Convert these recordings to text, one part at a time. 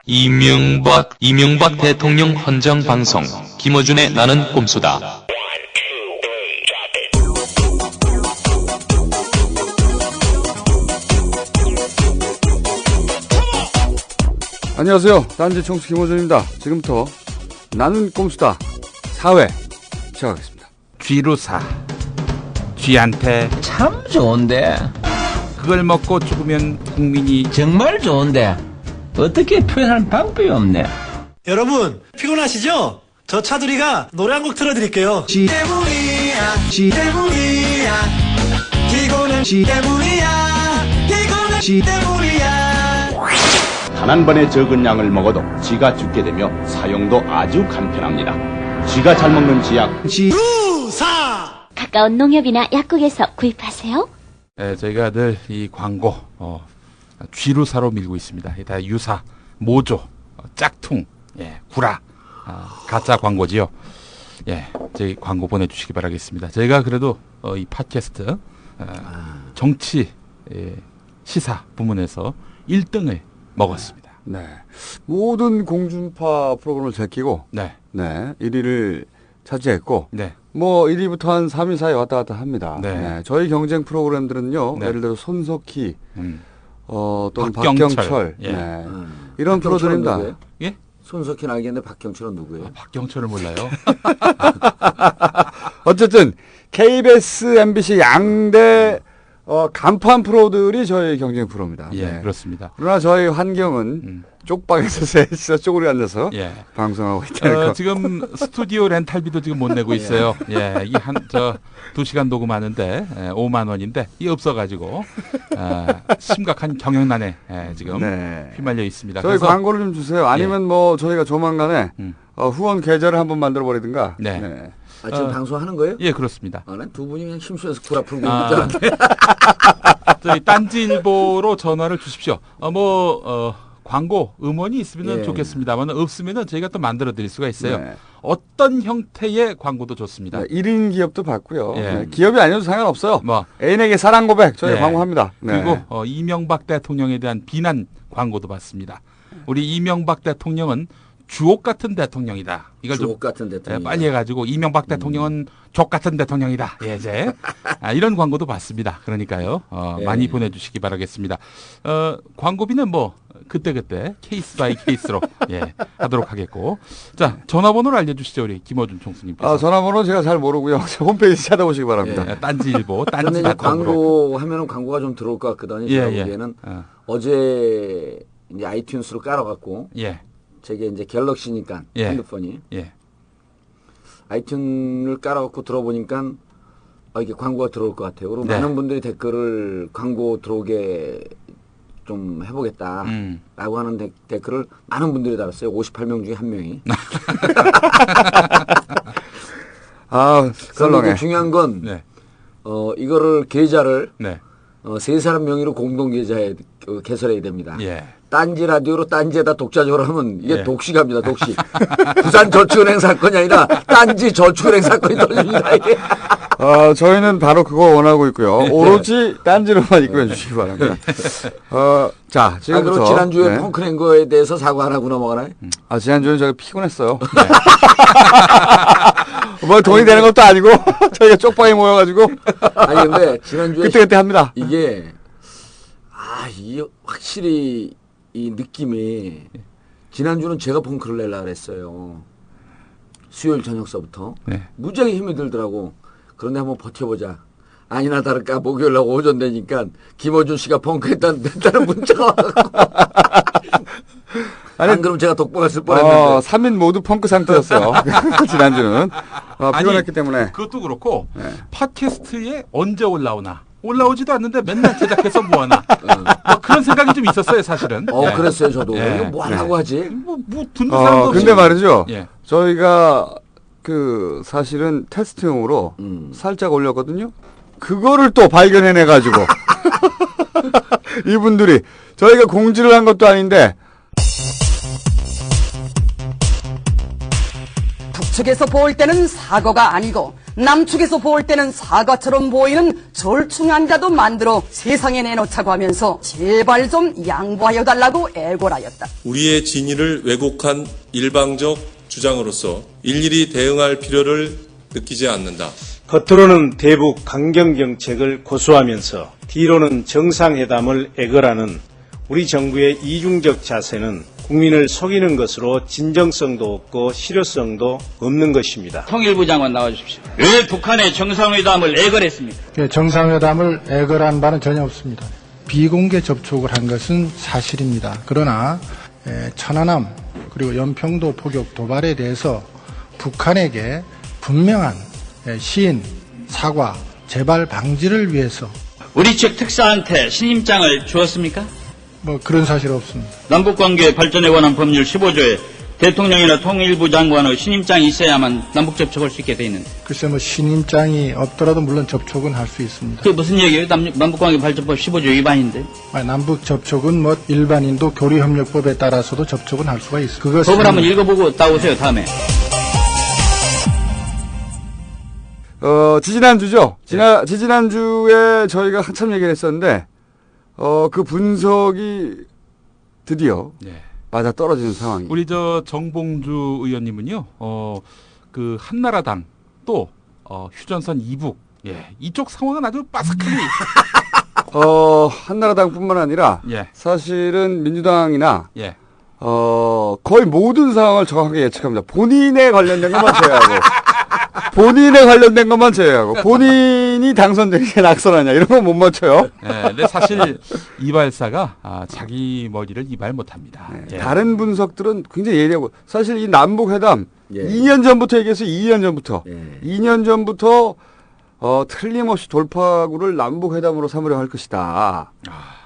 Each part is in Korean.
이명박 대통령 헌정 방송 김어준의 나는 꼼수다. 안녕하세요. 딴지 청수 김어준입니다. 지금부터 나는 꼼수다 4회 시작하겠습니다. 쥐루사. 쥐한테 참 좋은데 그걸 먹고 죽으면 국민이 정말 좋은데 어떻게 표현할 방법이 없네. 여러분 피곤하시죠? 저 차두리가 노래 한 곡 틀어드릴게요. 지 때문이야 지 때문이야 피곤한 지 때문이야 피곤한 지 때문이야. 단 한 번에 적은 양을 먹어도 쥐가 죽게 되며 사용도 아주 간편합니다. 쥐가 잘 먹는 쥐약 쥐루사. 가까운 농협이나 약국에서 구입하세요. 저희가 늘 이 광고 쥐루사로 밀고 있습니다. 다 유사, 모조, 짝퉁, 구라, 가짜 광고지요. 저희 광고 보내주시기 바라겠습니다. 저희가 그래도 이 팟캐스트 정치 시사 부문에서 1등을 먹었습니다. 네, 모든 공중파 프로그램을 제끼고 네, 1위를 차지했고 네, 뭐 1위부터 한 3위 사이 왔다 갔다 합니다. 네. 저희 경쟁 프로그램들은요. 네. 예를 들어 손석희 또는 박경철. 박경철 예. 이런 박경철은 프로들입니다. 누구예요? 예? 손석희는 알겠는데 박경철은 누구예요? 박경철을 몰라요. 어쨌든 KBS, MBC 양대 간판 프로들이 저희 경쟁 프로입니다. 예, 그렇습니다. 그러나 저희 환경은 쪽방에서 셋이서 쪼그려 앉아서 방송하고 있다는 거. 지금 스튜디오 렌탈비도 지금 못 내고 있어요. 이 2시간 녹음하는데 5만 원인데 이 없어가지고 심각한 경영난에 지금 휘말려 있습니다. 저희 그래서 광고를 좀 주세요. 아니면 뭐 저희가 조만간에 후원 계좌를 한번 만들어 버리든가. 지금 방송하는 거예요? 예, 그렇습니다. 난 두 분이 그냥 심수해서 구라 풀고 있는 줄 알았는데. 저희 딴지일보로 전화를 주십시오. 광고 음원이 있으면 좋겠습니다만 없으면 저희가 또 만들어 드릴 수가 있어요. 어떤 형태의 광고도 좋습니다. 1인 기업도 받고요. 기업이 아니어도 상관없어요. 애인에게 사랑 고백 저희 광고합니다. 그리고 이명박 대통령에 대한 비난 광고도 받습니다. 우리 이명박 대통령은 주옥 같은 대통령이다. 이걸 주옥 좀 같은 대통령 빨리 해가지고 이명박 대통령은 족 같은 대통령이다. 이런 광고도 받습니다. 그러니까요. 많이 보내주시기 바라겠습니다. 광고비는 그때그때 케이스 바이 케이스로 하도록 하겠고. 자, 전화번호를 알려주시죠. 우리 김어준 총수님께서. 전화번호 제가 잘 모르고요. 홈페이지 찾아보시기 바랍니다. 딴지일보, 근데 이제 광고 하면은 광고가 좀 들어올 것 같거든요. 제가 보기에는 어제 이제 아이튠스로 깔아갖고 제게 이제 갤럭시니까 핸드폰이 아이튠을 깔아갖고 들어보니까 이게 광고가 들어올 것 같아요. 그리고 많은 분들이 댓글을 광고 들어오게 좀 해보겠다라고 하는 댓글을 많은 분들이 달았어요. 58명 중에 1명이. 그런데 중요한 건 이거를 계좌를 세 사람 명의로 공동 계좌에 개설해야 됩니다. 딴지 라디오로 딴지에다 독자적으로 하면 이게 독식합니다. 독식. 부산 저축은행 사건이 아니라 딴지 저축은행 사건이 떨립니다. 이게. 저희는 바로 그거 원하고 있고요. 오로지 딴지로만 입금해 주시기 바랍니다. 자, 지금부터. 그럼 지난주에 펑크낸 거에 대해서 사과 안 하고 넘어가나요? 지난주에는 저희가 피곤했어요. 돈이 되는 것도 아니고 저희가 쪽방에 모여가지고. 근데 지난주에 그때 합니다. 이게 확실히 이 느낌이 지난주는 제가 펑크를 내려고 그랬어요. 수요일 저녁서부터 무지하게 힘이 들더라고. 그런데 한번 버텨보자. 아니나 다를까 목요일 날 오전 되니까 김어준 씨가 펑크했다는 문자가 와갖고 안 그럼 제가 독박을 쓸 뻔했는데 3인 모두 펑크 상태였어요. 지난주는 피곤했기 때문에. 그것도 그렇고 팟캐스트에 언제 올라오나 올라오지도 않는데 맨날 제작해서 뭐하나 그런 생각이 좀 있었어요, 사실은. 그랬어요, 저도. 이거 뭐 하려고 하지? 듣는 사람도 없이. 근데 말이죠. 저희가 사실은 테스트용으로 살짝 올렸거든요. 그거를 또 발견해내가지고 이분들이 저희가 공지를 한 것도 아닌데 북측에서 볼 때는 사고가 아니고 남측에서 볼 때는 사과처럼 보이는 절충한 자도 만들어 세상에 내놓자고 하면서 제발 좀 양보하여 달라고 애걸하였다. 우리의 진위를 왜곡한 일방적 주장으로서 일일이 대응할 필요를 느끼지 않는다. 겉으로는 대북 강경 정책을 고수하면서 뒤로는 정상회담을 애걸하는 우리 정부의 이중적 자세는 국민을 속이는 것으로 진정성도 없고 실효성도 없는 것입니다. 통일부 장관 나와주십시오. 왜 북한의 정상회담을 애걸했습니까? 정상회담을 애걸한 바는 전혀 없습니다. 비공개 접촉을 한 것은 사실입니다. 그러나 천안함 그리고 연평도 포격 도발에 대해서 북한에게 분명한 시인, 사과, 재발 방지를 위해서 우리 측 특사한테 신임장을 주었습니까? 그런 사실 없습니다. 남북관계 발전에 관한 법률 15조에 대통령이나 통일부 장관의 신임장이 있어야만 남북 접촉할 수 있게 돼 있는데. 글쎄 신임장이 없더라도 물론 접촉은 할 수 있습니다. 그게 무슨 얘기예요? 남북관계 발전법 15조 위반인데. 남북 접촉은 일반인도 교류협력법에 따라서도 접촉은 할 수가 있습니다. 그것은 법을 한번 읽어보고 따오세요 다음에. 지지난주죠. 지지난주에 저희가 한참 얘기를 했었는데, 그 분석이 드디어 맞아 떨어지는 상황이. 우리 정봉주 의원님은요, 그 한나라당 또 휴전선 이북, 이쪽 상황은 아주 빠삭하게. 한나라당뿐만 아니라 예. 사실은 민주당이나 예. 거의 모든 상황을 정확하게 예측합니다. 본인에 관련된 것만 제외하고. 본인에 관련된 것만 제외하고 본인이 당선되게 낙선하냐 이런 건 못 맞춰요. 네, 근데 사실 이발사가 자기 머리를 이발 못합니다. 네, 다른 분석들은 굉장히 예리하고 사실 이 남북 회담 2년 전부터 얘기했어요. 2년 전부터 2년 전부터 틀림없이 돌파구를 남북 회담으로 삼으려 할 것이다.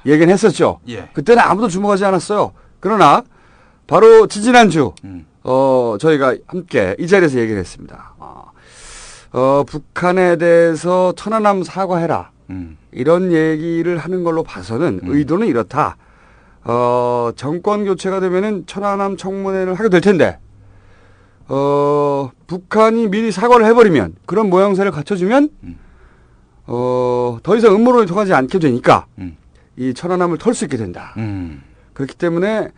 얘기는 했었죠. 그때는 아무도 주목하지 않았어요. 그러나 바로 지지난주 저희가 함께 이 자리에서 얘기를 했습니다. 북한에 대해서 천안함 사과해라. 이런 얘기를 하는 걸로 봐서는 의도는 이렇다. 정권 교체가 되면은 천안함 청문회를 하게 될 텐데, 북한이 미리 사과를 해버리면, 그런 모양새를 갖춰주면, 더 이상 음모론이 통하지 않게 되니까, 이 천안함을 털 수 있게 된다. 그렇기 때문에,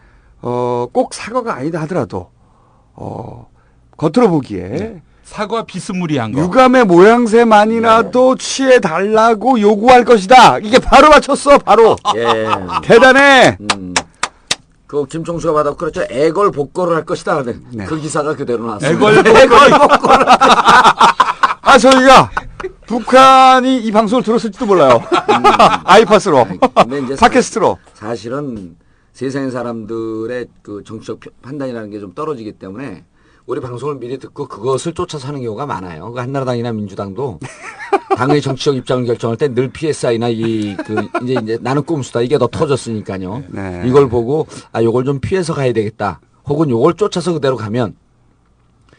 꼭 사과가 아니다 하더라도, 겉으로 보기에, 사과 비스무리한 거. 유감의 모양새만이라도 취해달라고 요구할 것이다. 이게 바로 맞췄어, 바로. 대단해. 그 김총수가 받았고 그렇죠. 애걸복걸을 할 것이다. 네. 그 기사가 그대로 나왔어요. 애걸복걸. 저희가 북한이 이 방송을 들었을지도 몰라요. 아이팟으로, 팟캐스트로. 사실은 세상의 사람들의 그 정치적 판단이라는 게 좀 떨어지기 때문에 우리 방송을 미리 듣고 그것을 쫓아서 하는 경우가 많아요. 그 한나라당이나 민주당도 당의 정치적 입장을 결정할 때 늘 PSI나 이제 나는 꼼수다. 이게 더 터졌으니까요. 네. 이걸 보고 요걸 좀 피해서 가야 되겠다. 혹은 요걸 쫓아서 그대로 가면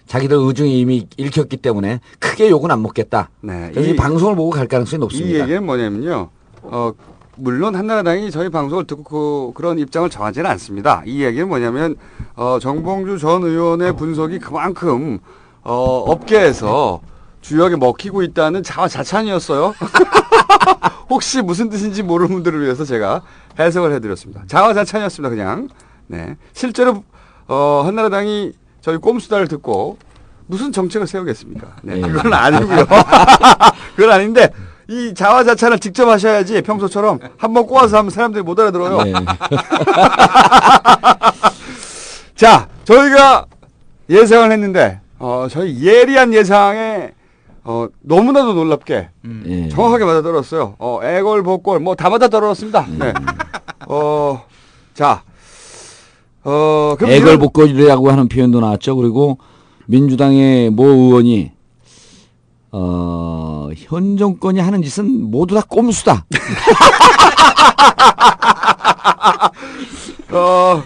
자기들 의중이 이미 읽혔기 때문에 크게 욕은 안 먹겠다. 네. 그래서 이 방송을 보고 갈 가능성이 높습니다. 이 얘기는 뭐냐면요. 물론 한나라당이 저희 방송을 듣고 그런 입장을 정하지는 않습니다. 이 얘기는 뭐냐면 정봉주 전 의원의 분석이 그만큼 업계에서 주역에 먹히고 있다는 자화자찬이었어요. 혹시 무슨 뜻인지 모르는 분들을 위해서 제가 해석을 해드렸습니다. 자화자찬이었습니다. 그냥. 네. 실제로 한나라당이 저희 꼼수다를 듣고 무슨 정책을 세우겠습니까? 네. 그건 아니고요. 그건 아닌데 이 자화자찬을 직접 하셔야지 평소처럼 한번 꼬아서 하면 사람들이 못 알아들어요. 네. 자, 저희가 예상을 했는데 저희 예리한 예상에 너무나도 놀랍게 정확하게 맞아떨어졌어요. 애걸복걸 다 맞아떨어졌습니다. 네. 자, 그럼 애걸복걸이라고 하는 표현도 나왔죠. 그리고 민주당의 모 의원이 현 정권이 하는 짓은 모두 다 꼼수다.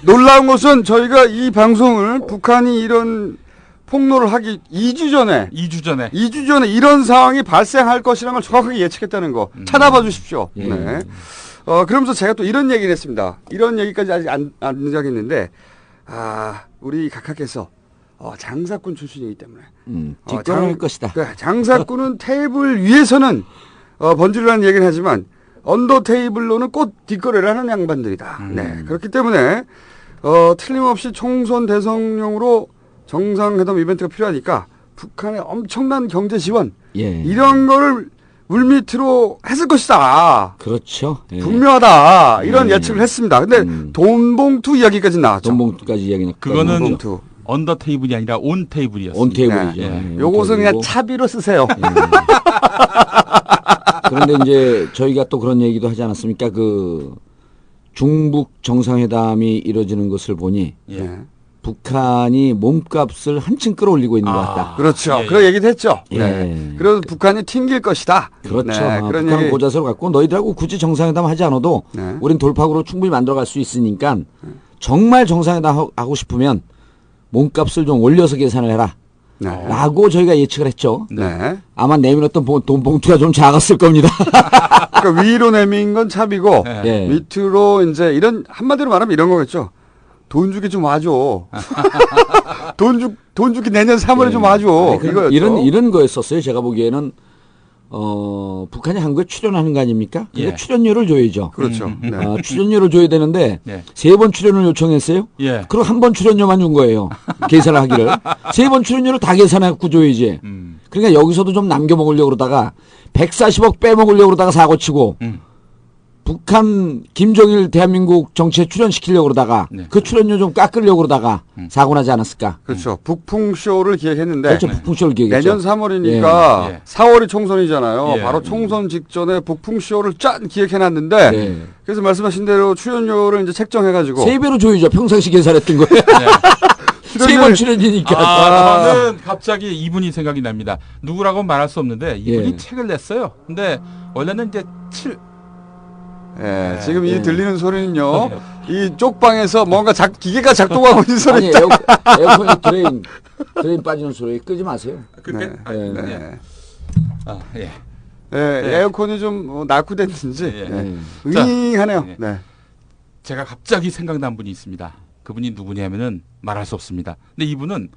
놀라운 것은 저희가 이 방송을 북한이 이런 폭로를 하기 2주 전에 이런 상황이 발생할 것이라는 걸 정확하게 예측했다는 거 찾아봐 주십시오. 네. 그러면서 제가 또 이런 얘기를 했습니다. 이런 얘기까지 아직 안 시작했는데, 우리 각하께서 장사꾼 출신이기 때문에. 뒷걸음일 것이다. 장사꾼은 테이블 위에서는 번지르라는 얘기를 하지만 언더 테이블로는 꼭 뒷거래를 하는 양반들이다. 네. 그렇기 때문에 틀림없이 총선 대성령으로 정상회담 이벤트가 필요하니까 북한의 엄청난 경제 지원 이런 거를 물밑으로 했을 것이다. 그렇죠. 예. 분명하다. 이런 예측을 했습니다. 근데 돈봉투 이야기까지 나왔죠. 돈봉투까지 이야기 나왔죠. 그거는 돈봉투. 언더 테이블이 아니라 온 테이블이었습니다. 온 테이블이죠. 네. 요것은 그냥 차비로 쓰세요. 그런데 이제 저희가 또 그런 얘기도 하지 않았습니까? 그 중북 정상회담이 이루어지는 것을 보니 북한이 몸값을 한층 끌어올리고 있는 것 같다. 그렇죠. 그런 얘기도 했죠. 네. 그래서 북한이 튕길 것이다. 그렇죠. 네. 그런 북한은 얘기. 고자세로 갖고 너희들하고 굳이 정상회담 하지 않아도 우린 돌파구로 충분히 만들어갈 수 있으니까 정말 정상회담 하고 싶으면 몸값을 좀 올려서 계산을 해라. 라고 저희가 예측을 했죠. 아마 내밀었던 돈봉투가 좀 작았을 겁니다. 그러니까 위로 내민 건 차비고 밑으로 이제 이런 한마디로 말하면 이런 거겠죠. 돈 주기 좀 와줘. 돈 주기 내년 3월에 좀 와줘. 이런 거였었어요. 제가 보기에는 북한이 한국에 출연하는 거 아닙니까? 근데 출연료를 줘야죠. 그렇죠. 출연료를 줘야 되는데 3번 출연을 요청했어요. 그리고 한 번 출연료만 준 거예요. 계산을 하기를. 3번 출연료를 다 계산해갖고 줘야지. 그러니까 여기서도 좀 남겨 먹으려고 그러다가 140억 빼먹으려고 그러다가 사고치고 북한 김정일 대한민국 정치에 출연시키려고 그러다가 그 출연료 좀 깎으려고 그러다가 사고 나지 않았을까? 그렇죠. 북풍쇼를 기획했는데 그렇죠. 북풍쇼를 기획했죠. 내년 3월이니까 4월이 총선이잖아요. 바로 총선 직전에 북풍쇼를 짠 기획해놨는데 그래서 말씀하신 대로 출연료를 이제 책정해가지고 3배로 줘야죠. 평상시 계산했던 거예요. 3번 출연이니까. 저는 갑자기 이분이 생각이 납니다. 누구라고 말할 수 없는데 이분이 책을 냈어요. 근데 원래는 이제 지금 이 들리는 소리는요. 이 쪽방에서 뭔가 기계가 작동하고 있는 소리다. 에어컨이 드레인 빠지는 소리 끄지 마세요. 에어컨이 좀 낙후됐는지 윙하네요. 제가 갑자기 생각난 분이 있습니다. 그분이 누구냐면은 말할 수 없습니다. 근데 이분은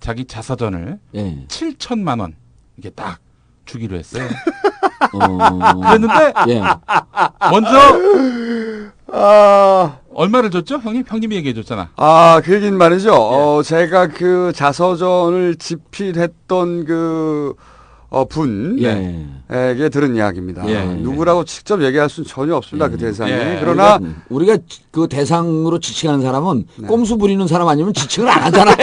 자기 자사전을 7천만 원 이게 딱 주기로 했어요. 그랬는데 먼저 얼마를 줬죠? 형님이 얘기해 줬잖아. 그 얘기는 말이죠. 제가 그 자서전을 집필했던 그 분에게 들은 이야기입니다. 누구라고 직접 얘기할 수는 전혀 없습니다. 그 대상이. 그러나 우리가 그 대상으로 지칭하는 사람은 꼼수 부리는 사람 아니면 지칭을 안 하잖아요.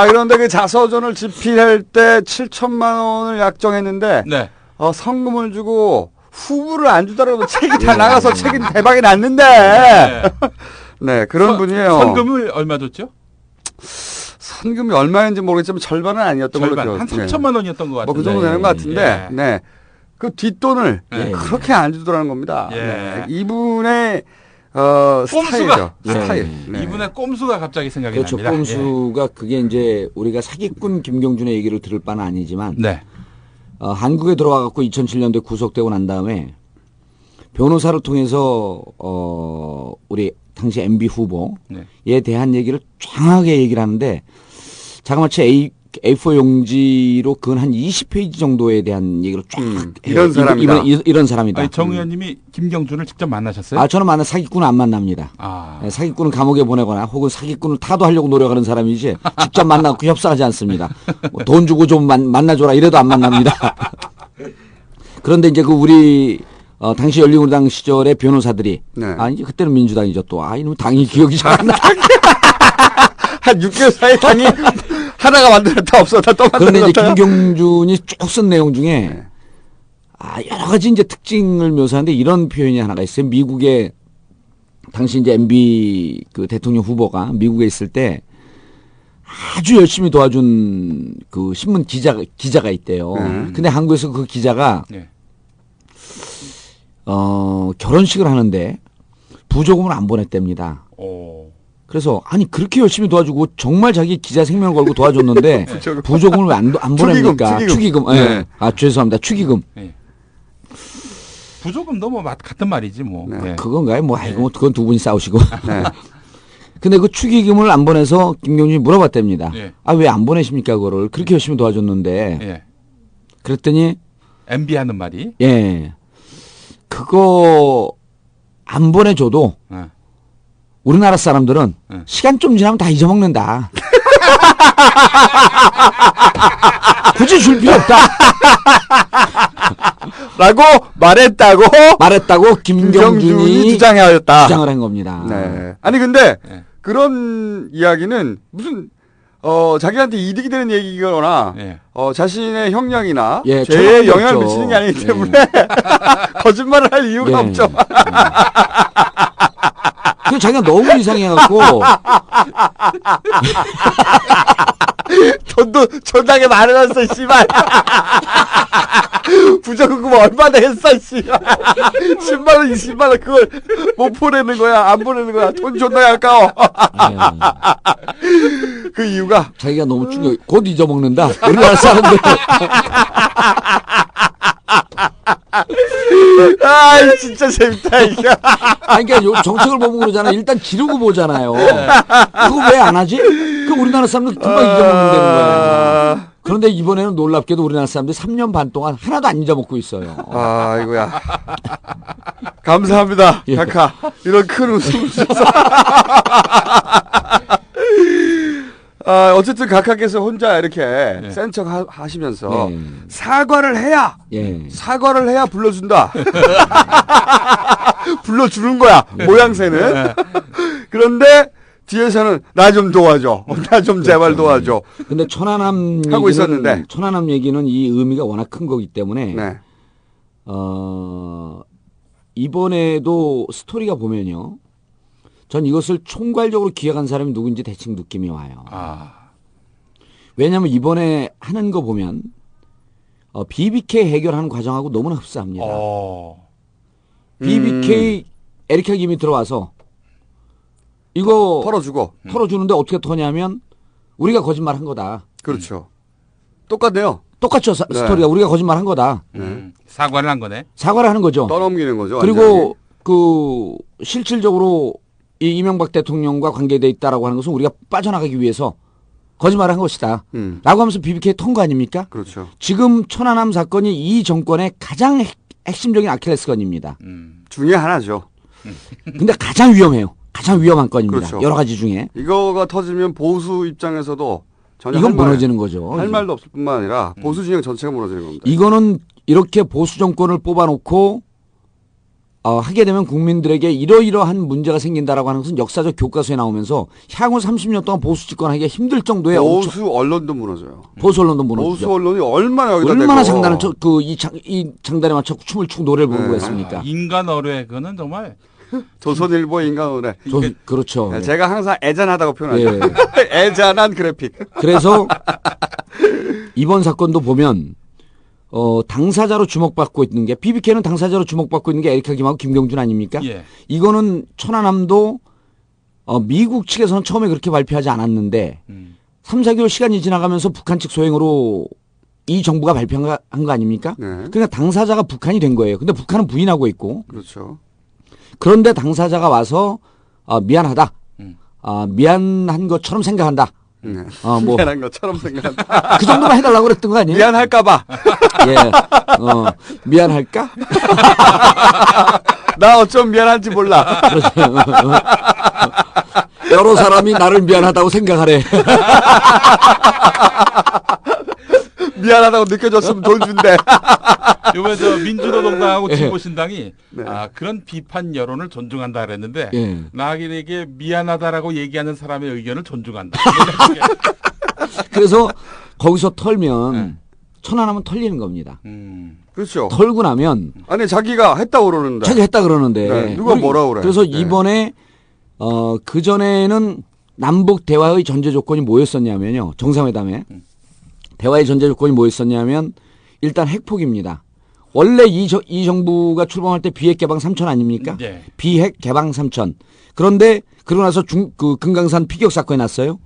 그런데 그 자서전을 집필할 때 7천만 원을 약정했는데 성금을 주고 후보를 안 주더라도 책이 다 나가서 책이 대박이 났는데 그런 분이에요. 선금을 얼마 줬죠? 선금이 얼마인지 모르겠지만 절반은 아니었던 걸로 기억해요. 한 3천만 원이었던 것 같은데. 그 정도 되는 것 같은데 그 뒷돈을 그렇게 안 주더라는 겁니다. 이분의 스타일이죠. 스타일. 이분의 꼼수가 갑자기 생각이 그렇죠. 납니다. 꼼수가 그게 이제 우리가 사기꾼 김경준의 얘기를 들을 바는 아니지만 한국에 들어와 갖고 2007년도에 구속되고 난 다음에 변호사를 통해서 우리 당시 MB 후보에 대한 얘기를 정확하게 얘기를 하는데 자그마치 A4 용지로 그건 한 20페이지 정도에 대한 얘기를 쫙 이런 사람이다. 이런 사람이다. 정 의원님이 김경준을 직접 만나셨어요? 저는 사기꾼은 안 만납니다. 사기꾼은 감옥에 보내거나 혹은 사기꾼을 타도하려고 노력하는 사람이지 직접 만나고 협상하지 않습니다. 돈 주고 좀 만나줘라 이래도 안 만납니다. 그런데 이제 그 우리 당시 열린우리당 시절의 변호사들이 이제 그때는 민주당이죠 또. 이놈 당이 기억이 잘 안 나. 한 6개월 사이에 당이 하나가 만들었다 없었다 또 만들었다. 그런데 이제 김경준이 쭉 쓴 내용 중에 여러 가지 이제 특징을 묘사하는데 이런 표현이 하나가 있어요. 미국의 당시 이제 MB 그 대통령 후보가 미국에 있을 때 아주 열심히 도와준 그 신문 기자가 있대요. 근데 한국에서 그 기자가 결혼식을 하는데 부조금을 안 보냈답니다. 그래서 그렇게 열심히 도와주고 정말 자기 기자 생명을 걸고 도와줬는데 부조금을 왜 안 보냅니까? 축의금. 죄송합니다. 축의금. 부조금도 같은 말이지 뭐. 그건가요? 그건 두 분이 싸우시고. 근데 그 축의금을 안 보내서 김경준이 물어봤답니다. 예. 아, 왜 안 보내십니까, 그거를? 그렇게 열심히 도와줬는데. 예. 그랬더니. MB 하는 말이? 예. 그거 안 보내줘도 우리나라 사람들은 시간 좀 지나면 다 잊어먹는다. 굳이 줄 필요 없다. 라고 말했다고 김경준이 주장을 한 겁니다. 네. 아니 근데 그런 이야기는 무슨 자기한테 이득이 되는 얘기거나 자신의 형량이나 죄에 영향을 미치는 게 아니기 때문에 거짓말을 할 이유가 없죠. 그 자기가 너무 이상해갖고 돈도 존나게 많아졌어, 씨발. 부적금 얼마나 했어, 씨발. 10만원, 20만원 그걸 못 보내는 거야, 안 보내는 거야. 돈 존나게 아까워. 그 이유가 자기가 너무 충격, 곧 잊어먹는다. 우리나라 사람들. 아, 진짜 재밌다, 이게. 아니, 그러니까 정책을 보면 그러잖아. 일단 지르고 보잖아요. 그거 왜 안 하지? 그 우리나라 사람들 금방 잊어먹는다는 거야. 그런데 이번에는 놀랍게도 우리나라 사람들이 3년 반 동안 하나도 안 잊어먹고 있어요. 아, 이거야. 감사합니다, 카카. 이런 큰 웃음을 주셔서. 어쨌든 각하께서 혼자 이렇게 센 척 하시면서 사과를 해야 불러준다. 불러주는 거야, 모양새는. 그런데 뒤에서는 나 좀 도와줘. 나 좀 제발 도와줘. 근데 하고 있었는데. 천안함 얘기는 이 의미가 워낙 큰 거기 때문에 이번에도 스토리가 보면요. 전 이것을 총괄적으로 기획한 사람이 누군지 대충 느낌이 와요. 왜냐하면 이번에 하는 거 보면 BBK 해결하는 과정하고 너무나 흡사합니다. BBK 에리카 김이 들어와서 이거 털어주는데 어떻게 터냐면 우리가 거짓말 한 거다. 그렇죠. 똑같네요. 똑같죠. 스토리가 우리가 거짓말 한 거다. 사과를 한 거네. 사과를 하는 거죠. 떠넘기는 거죠. 그리고 그 실질적으로 이 이명박 대통령과 관계돼 있다라고 하는 것은 우리가 빠져나가기 위해서 거짓말을 한 것이다. 라고 하면서 BBK 통과 아닙니까? 그렇죠. 지금 천안함 사건이 이 정권의 가장 핵심적인 아킬레스건입니다. 중에 하나죠. 근데 가장 위험해요. 가장 위험한 건입니다. 그렇죠. 여러 가지 중에. 이거가 터지면 보수 입장에서도 전혀 이건 무너지는 거죠. 할 말도 없을 뿐만 아니라 보수 진영 전체가 무너지는 겁니다. 이거는 이렇게 보수 정권을 뽑아놓고 하게 되면 국민들에게 이러이러한 문제가 생긴다라고 하는 것은 역사적 교과서에 나오면서 향후 30년 동안 보수 집권하기가 힘들 정도의 보수 언론도 무너져요. 보수 언론도 무너지죠. 보수 언론이 얼마나 여기다 얼마나 장단을 이 장단에 맞춰 춤을 추고 노래를 부르고 했습니까? 인간 어뢰 그거는 정말 조선일보 인간 어뢰. 그렇죠. 네, 제가 항상 애잔하다고 표현하죠. 애잔한 그래픽. 그래서 이번 사건도 보면 당사자로 주목받고 있는 게 BBK는 당사자로 주목받고 있는 게 에리카 김하고 김경준 아닙니까? 이거는 천안함도 미국 측에서는 처음에 그렇게 발표하지 않았는데 3, 4개월 시간이 지나가면서 북한 측 소행으로 이 정부가 발표한 거 아닙니까? 그러니까 당사자가 북한이 된 거예요. 근데 북한은 부인하고 있고. 그렇죠. 그런데 당사자가 와서 미안하다. 미안한 것처럼 생각한다. 미안한 것처럼 생각한다. 그 정도만 해달라고 그랬던 거 아니에요? 미안할까봐. 예. 미안할까? 나 어쩜 미안한지 몰라. 여러 사람이 나를 미안하다고 생각하래. 미안하다고 느껴졌으면 돈 준대. 요번에 저 민주노동당하고 진보신당이 그런 비판 여론을 존중한다 그랬는데 나에게 미안하다라고 얘기하는 사람의 의견을 존중한다. 그래서 거기서 털면 천안하면 털리는 겁니다. 그렇죠. 털고 나면 아니 자기가 했다고 그러는데. 자기가 했다 그러는데 누가 뭐라고 그래. 그래서 이번에 그 전에는 남북 대화의 전제 조건이 뭐였었냐면요. 정상회담에 대화의 전제 조건이 뭐였었냐면 일단 핵폭입니다. 원래 이 정부가 출범할 때 비핵 개방 3천 아닙니까? 비핵 개방 3천. 그런데 그러고 나서 금강산 피격 사건이 났어요.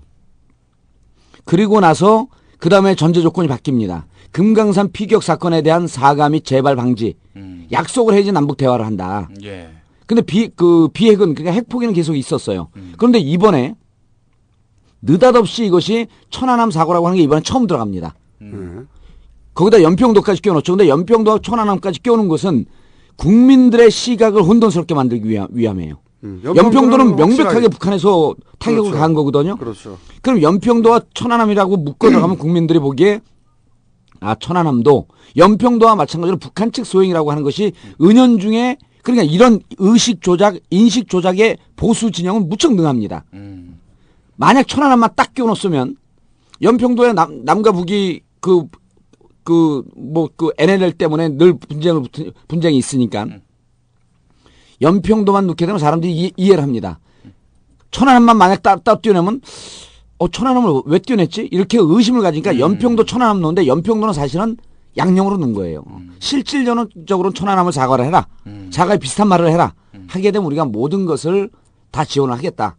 그리고 나서 그 다음에 전제 조건이 바뀝니다. 금강산 피격 사건에 대한 사과 및 재발 방지. 약속을 해야지 남북 대화를 한다. 근데 비핵은 그러니까 핵포기는 계속 있었어요. 그런데 이번에 느닷없이 이것이 천안함 사고라고 하는 게 이번에 처음 들어갑니다. 거기다 연평도까지 끼워놓죠. 근데 연평도와 천안함까지 끼워놓은 것은 국민들의 시각을 혼돈스럽게 만들기 위함이에요. 연평도는 명백하게 확실하게. 북한에서 타격을 그렇죠. 가한 거거든요. 그렇죠. 그럼 연평도와 천안함이라고 묶어 들어가면 국민들이 보기에 천안함도 연평도와 마찬가지로 북한 측 소행이라고 하는 것이 은연중에 그러니까 이런 의식 조작, 인식 조작의 보수 진영은 무척 능합니다. 만약 천안함만 딱 끼워놓으면 연평도에 남과 북이 NLL 때문에 늘 분쟁이 있으니까 연평도만 넣게 되면 사람들이 이해를 합니다. 천안함만 만약 따로 띄워내면 천안함을 왜 띄워냈지? 이렇게 의심을 가지니까 연평도 천안함 넣는데 연평도는 사실은 양념으로 넣은 거예요. 실질적으로는 천안함을 사과를 해라. 사과에 비슷한 말을 해라. 하게 되면 우리가 모든 것을 다 지원을 하겠다.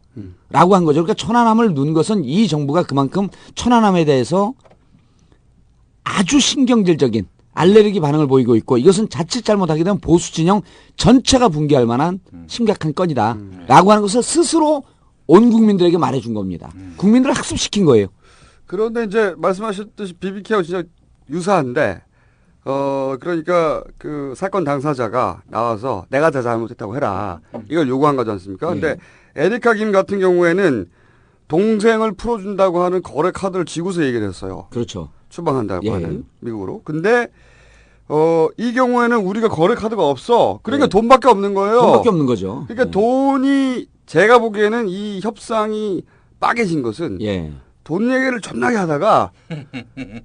라고 한 거죠. 그러니까 천안함을 넣은 것은 이 정부가 그만큼 천안함에 대해서 아주 신경질적인 알레르기 반응을 보이고 있고 이것은 자칫 잘못하게 되면 보수 진영 전체가 붕괴할 만한 심각한 건이다. 라고 하는 것을 스스로 온 국민들에게 말해준 겁니다. 국민들을 학습시킨 거예요. 그런데 이제 말씀하셨듯이 BBK하고 진짜 유사한데 그러니까 그 사건 당사자가 나와서 내가 다 잘못했다고 해라. 이걸 요구한 거지 않습니까? 근데 에리카 김 같은 경우에는 동생을 풀어준다고 하는 거래 카드를 쥐고서 얘기를 했어요. 그렇죠. 추방한다고 하는 미국으로. 근데 이 경우에는 우리가 거래 카드가 없어. 그러니까 돈밖에 없는 거예요. 돈밖에 없는 거죠. 그러니까 돈이 제가 보기에는 이 협상이 빠개진 것은 돈 얘기를 존나게 하다가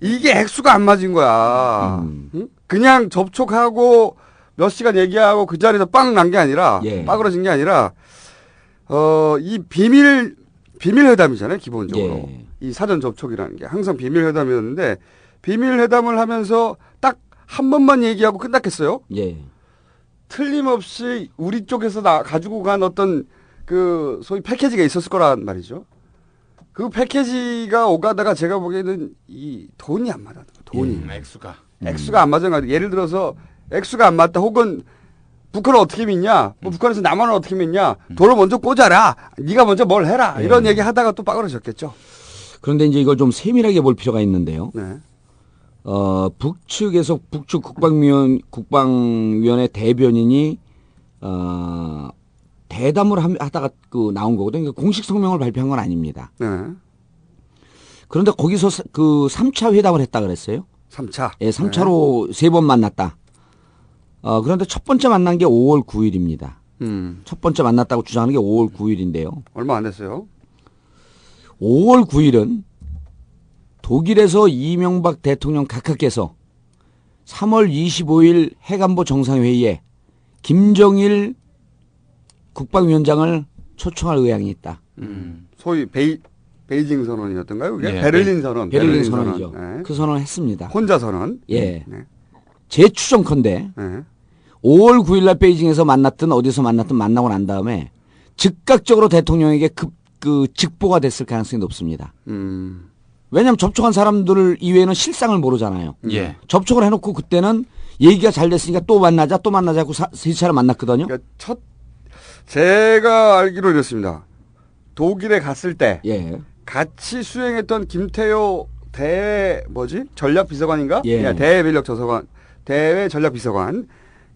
이게 액수가 안 맞은 거야. 응? 그냥 접촉하고 몇 시간 얘기하고 그 자리에서 빵 난 게 아니라 빠그러진 게 아니라 이 비밀 회담이잖아요, 기본적으로. 이 사전 접촉이라는 게 항상 비밀 회담이었는데 비밀 회담을 하면서 딱 한 번만 얘기하고 끝났겠어요? 틀림없이 우리 쪽에서 가지고 간 어떤 그 소위 패키지가 있었을 거란 말이죠. 그 패키지가 오가다가 제가 보기에는 이 돈이 안 맞아. 돈이. 액수가 안 맞은 거 같아요. 예를 들어서 액수가 안 맞다 혹은 북한을 어떻게 믿냐? 북한에서 남한을 어떻게 믿냐? 돈을 먼저 꽂아라. 네가 먼저 뭘 해라. 이런 얘기 하다가 또 빠그러졌겠죠. 그런데 이제 이걸 좀 세밀하게 볼 필요가 있는데요. 북측에서 북측 국방위원회 대변인이 대담을 하다가 나온 거거든요. 그러니까 공식 성명을 발표한 건 아닙니다. 그런데 거기서 3차 회담을 했다 그랬어요. 3차? 3차로 3번 만났다. 그런데 첫 번째 만난 게 5월 9일입니다. 첫 번째 만났다고 주장하는 게 5월 9일인데요. 얼마 안 됐어요. 5월 9일은 독일에서 이명박 대통령 각하께서 3월 25일 해관보 정상회의에 김정일 국방위원장을 초청할 의향이 있다. 소위 베이징 선언이었던가요? 그게? 베를린 선언. 베를린 선언이죠. 그 선언을 했습니다. 혼자 선언. 제 추정컨대 5월 9일 날 베이징에서 만났든 어디서 만났든 만나고 난 다음에 즉각적으로 대통령에게 직보가 됐을 가능성이 높습니다. 왜냐하면 접촉한 사람들 이외에는 실상을 모르잖아요. 접촉을 해놓고 그때는 얘기가 잘 됐으니까 또 만나자 하고 세 차례 만났거든요. 그러니까 제가 알기로 이렇습니다. 독일에 갔을 때 같이 수행했던 김태효 전략비서관인가? 대외 전략비서관.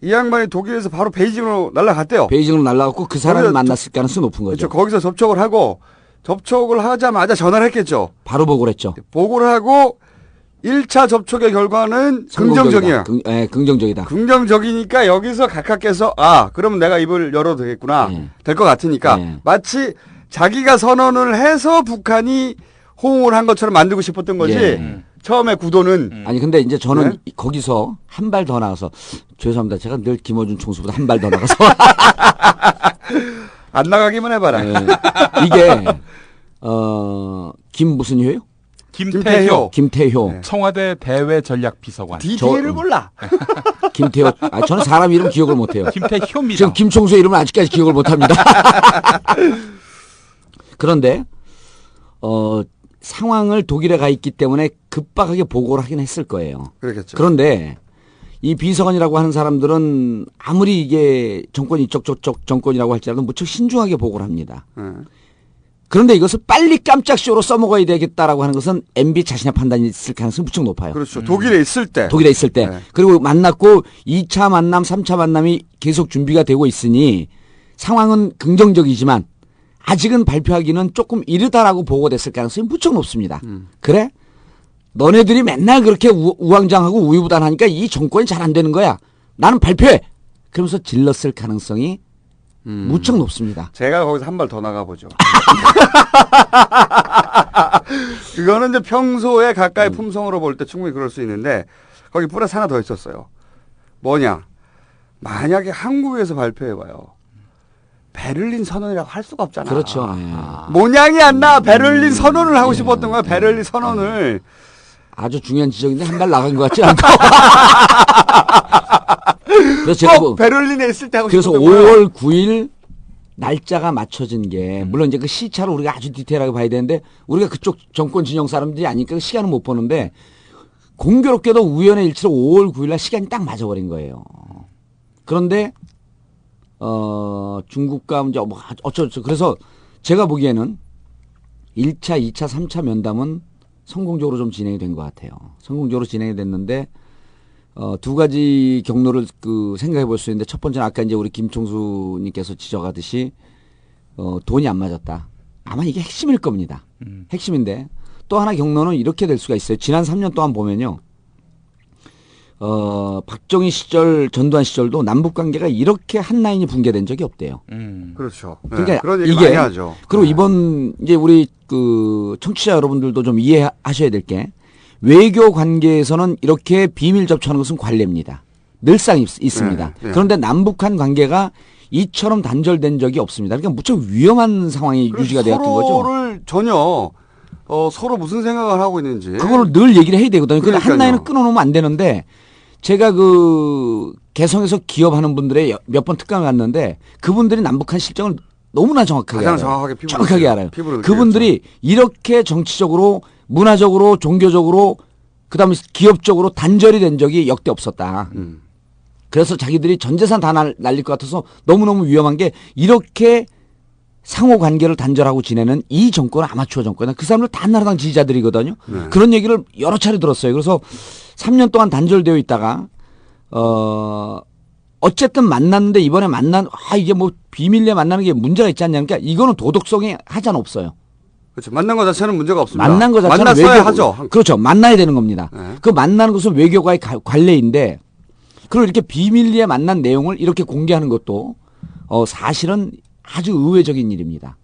이 양반이 독일에서 바로 베이징으로 날아갔대요. 베이징으로 날아갔고 그 사람을 만났을 가능성이 높은 거죠. 그렇죠. 거기서 접촉을 하고 접촉을 하자마자 전화를 했겠죠. 바로 보고를 했죠. 보고를 하고 1차 접촉의 결과는 긍정적이야. 긍정적이다. 긍정적이니까 여기서 각하께서 그러면 내가 입을 열어도 되겠구나. 될 것 같으니까 마치 자기가 선언을 해서 북한이 호응을 한 것처럼 만들고 싶었던 거지. 처음에 구도는. 아니 근데 이제 저는 거기서 한 발 더 나가서 죄송합니다. 제가 늘 김어준 총수보다 한 발 더 나가서 안 나가기만 해봐라. 이게 김 무슨 효요? 김태효. 청와대 대외 전략비서관. DD를 몰라. 김태효. 저는 사람 이름 기억을 못해요. 김태효입니다. 지금 김총수의 이름은 아직까지 기억을 못합니다. 그런데 상황을 독일에 가 있기 때문에 급박하게 보고를 하긴 했을 거예요. 그렇겠죠. 그런데 이 비서관이라고 하는 사람들은 아무리 이게 정권이 이쪽 저쪽 정권이라고 할지라도 무척 신중하게 보고를 합니다. 그런데 이것을 빨리 깜짝 쇼로 써먹어야 되겠다라고 하는 것은 MB 자신의 판단이 있을 가능성이 무척 높아요. 그렇죠. 독일에 있을 때. 독일에 있을 때. 네. 그리고 만났고 2차 만남, 3차 만남이 계속 준비가 되고 있으니 상황은 긍정적이지만 아직은 발표하기는 조금 이르다라고 보고됐을 가능성이 무척 높습니다. 그래? 너네들이 맨날 그렇게 우왕좌왕하고 우유부단하니까 이 정권이 잘 안 되는 거야. 나는 발표해. 그러면서 질렀을 가능성이 무척 높습니다. 제가 거기서 한 발 더 나가보죠. 그거는 이제 평소에 가까이 품성으로 볼 때 충분히 그럴 수 있는데 거기 플러스 하나 더 있었어요. 뭐냐. 만약에 한국에서 발표해봐요. 베를린 선언이라고 할 수가 없잖아. 그렇죠. 모양이 안 나. 베를린 선언을 하고 싶었던 거야. 베를린 선언을. 아주 중요한 지적인데 한 발 나간 것 같지 않고. 그래서 제가 베를린에 있을 때 하고 그래서 싶었던 5월 9일 날짜가 맞춰진 게 물론 이제 그 시차를 우리가 아주 디테일하게 봐야 되는데 우리가 그쪽 정권 진영 사람들이 아니니까 시간은 못 보는데 공교롭게도 우연의 일치로 5월 9일 날 시간이 딱 맞아버린 거예요. 그런데 중국과 이제 뭐 어쩌고 그래서 제가 보기에는 1차, 2차, 3차 면담은 성공적으로 좀 진행이 된 것 같아요. 성공적으로 진행이 됐는데 두 가지 경로를 생각해 볼 수 있는데 첫 번째는 아까 이제 우리 김총수님께서 지적하듯이 돈이 안 맞았다. 아마 이게 핵심일 겁니다. 핵심인데 또 하나 경로는 이렇게 될 수가 있어요. 지난 3년 동안 보면요. 박정희 시절, 전두환 시절도 남북 관계가 이렇게 한 라인이 붕괴된 적이 없대요. 그렇죠. 네, 그러니까 그런 얘기 이게 많이 하죠. 그리고 이번 이제 우리 청취자 여러분들도 좀 이해하셔야 될 게 외교 관계에서는 이렇게 비밀 접촉하는 것은 관례입니다. 늘상 있습니다. 네. 그런데 남북한 관계가 이처럼 단절된 적이 없습니다. 그러니까 무척 위험한 상황이 유지가 되었던 거죠. 서로를 전혀 서로 무슨 생각을 하고 있는지 그걸 늘 얘기를 해야 되거든요. 그런데 한 라인을 끊어놓으면 안 되는데 제가 개성에서 기업하는 분들의 몇 번 특강을 갔는데 그분들이 남북한 실정을 너무나 정확하게 알아요. 정확하게 알아요. 그분들이 이렇게 정치적으로 문화적으로 종교적으로 그다음에 기업적으로 단절이 된 적이 역대 없었다. 그래서 자기들이 전 재산 다 날릴 것 같아서 너무너무 위험한 게 이렇게 상호 관계를 단절하고 지내는 이 정권은 아마추어 정권이다. 그 사람들 다 한나라당 지지자들이거든요. 네. 그런 얘기를 여러 차례 들었어요. 그래서 3년 동안 단절되어 있다가 어쨌든 만났는데 이번에 이게 뭐 비밀리에 만나는 게 문제가 있지 않냐. 그러니까 이거는 도덕성이 하자는 없어요. 그렇죠. 만난 것 자체는 문제가 없습니다. 만난 것 자체는 만났어야 하죠. 그렇죠. 만나야 되는 겁니다. 네. 그 만나는 것은 외교과의 관례인데 그리고 이렇게 비밀리에 만난 내용을 이렇게 공개하는 것도 사실은 아주 의외적인 일입니다.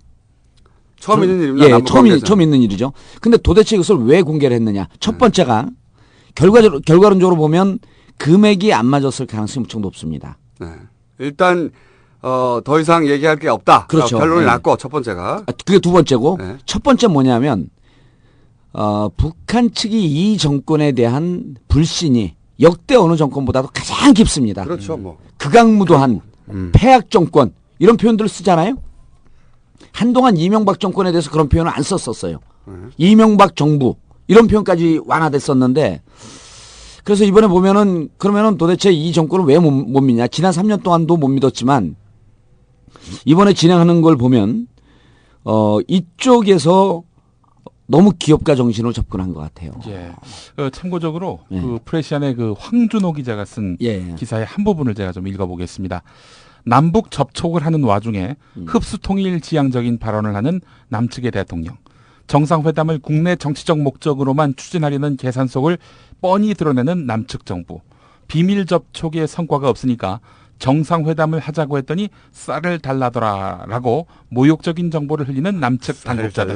처음 있는 일입니다. 예, 처음 있는 일이죠. 근데 도대체 이것을 왜 공개를 했느냐. 첫 번째가 결과론적으로 보면 금액이 안 맞았을 가능성이 무척 높습니다. 네. 일단 더 이상 얘기할 게 없다. 그렇죠. 결론이 났고 첫 번째가. 그게 두 번째고 네. 첫 번째 뭐냐면 북한 측이 이 정권에 대한 불신이 역대 어느 정권보다도 가장 깊습니다. 그렇죠. 뭐. 극악무도한 폐악 정권 이런 표현들을 쓰잖아요. 한동안 이명박 정권에 대해서 그런 표현을 안 썼었어요. 이명박 정부 이런 표현까지 완화됐었는데 그래서 이번에 보면은 그러면은 도대체 이 정권을 왜 못 믿냐. 지난 3년 동안도 못 믿었지만 이번에 진행하는 걸 보면 이쪽에서 너무 기업가 정신으로 접근한 것 같아요. 예. 참고적으로 그 프레시안의 그 황준호 기자가 쓴 기사의 한 부분을 제가 좀 읽어보겠습니다. 남북 접촉을 하는 와중에 흡수통일 지향적인 발언을 하는 남측의 대통령. 정상회담을 국내 정치적 목적으로만 추진하려는 계산 속을 뻔히 드러내는 남측 정부. 비밀 접촉의 성과가 없으니까 정상회담을 하자고 했더니 쌀을 달라더라라고 모욕적인 정보를 흘리는 남측 당국자들.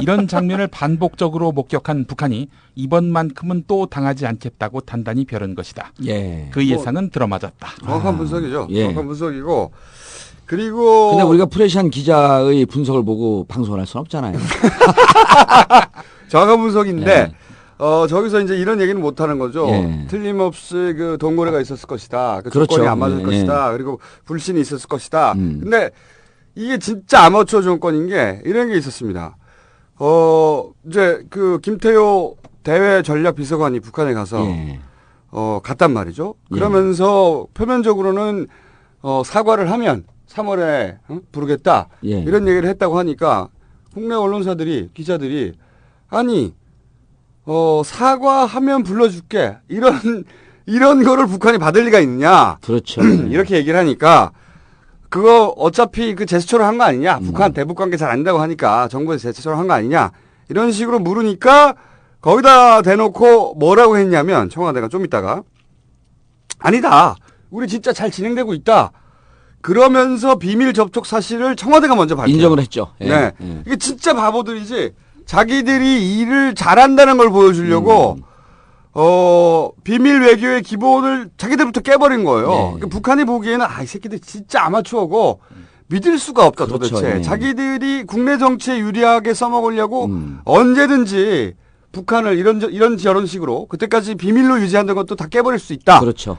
이런 장면을 반복적으로 목격한 북한이 이번만큼은 또 당하지 않겠다고 단단히 벼른 것이다. 예. 그 예상은 들어맞았다. 정확한 분석이죠. 예. 정확한 분석이고 그리고 근데 우리가 프레시안 기자의 분석을 보고 방송을 할 수는 없잖아요. 정확한 분석인데 저기서 이제 이런 얘기는 못 하는 거죠. 틀림없이 그 동거래가 있었을 것이다. 그 그렇죠. 조건이 안 맞을 것이다. 그리고 불신이 있었을 것이다. 근데 이게 진짜 아마추어 정권인 게 이런 게 있었습니다. 이제 그 김태효 대외 전략 비서관이 북한에 가서 갔단 말이죠. 그러면서 표면적으로는 사과를 하면 3월에 부르겠다 이런 얘기를 했다고 하니까 국내 언론사들이 기자들이 아니 사과하면 불러줄게 이런 거를 북한이 받을 리가 있느냐. 그렇죠. 이렇게 얘기를 하니까 그거 어차피 그 제스처로 한 거 아니냐. 북한 대북 관계 잘 안 된다고 하니까 정부에서 제스처로 한 거 아니냐. 이런 식으로 물으니까 거기다 대놓고 뭐라고 했냐면 청와대가 좀 있다가 아니다. 우리 진짜 잘 진행되고 있다. 그러면서 비밀 접촉 사실을 청와대가 먼저 밝혀요. 인정을 했죠. 네. 이게 진짜 바보들이지. 자기들이 일을 잘한다는 걸 보여주려고 비밀 외교의 기본을 자기들부터 깨버린 거예요. 그러니까 북한이 보기에는 이 새끼들 진짜 아마추어고 믿을 수가 없다. 그렇죠. 도대체. 자기들이 국내 정치에 유리하게 써먹으려고 언제든지 북한을 이런 저런 식으로 그때까지 비밀로 유지한다는 것도 다 깨버릴 수 있다. 그렇죠.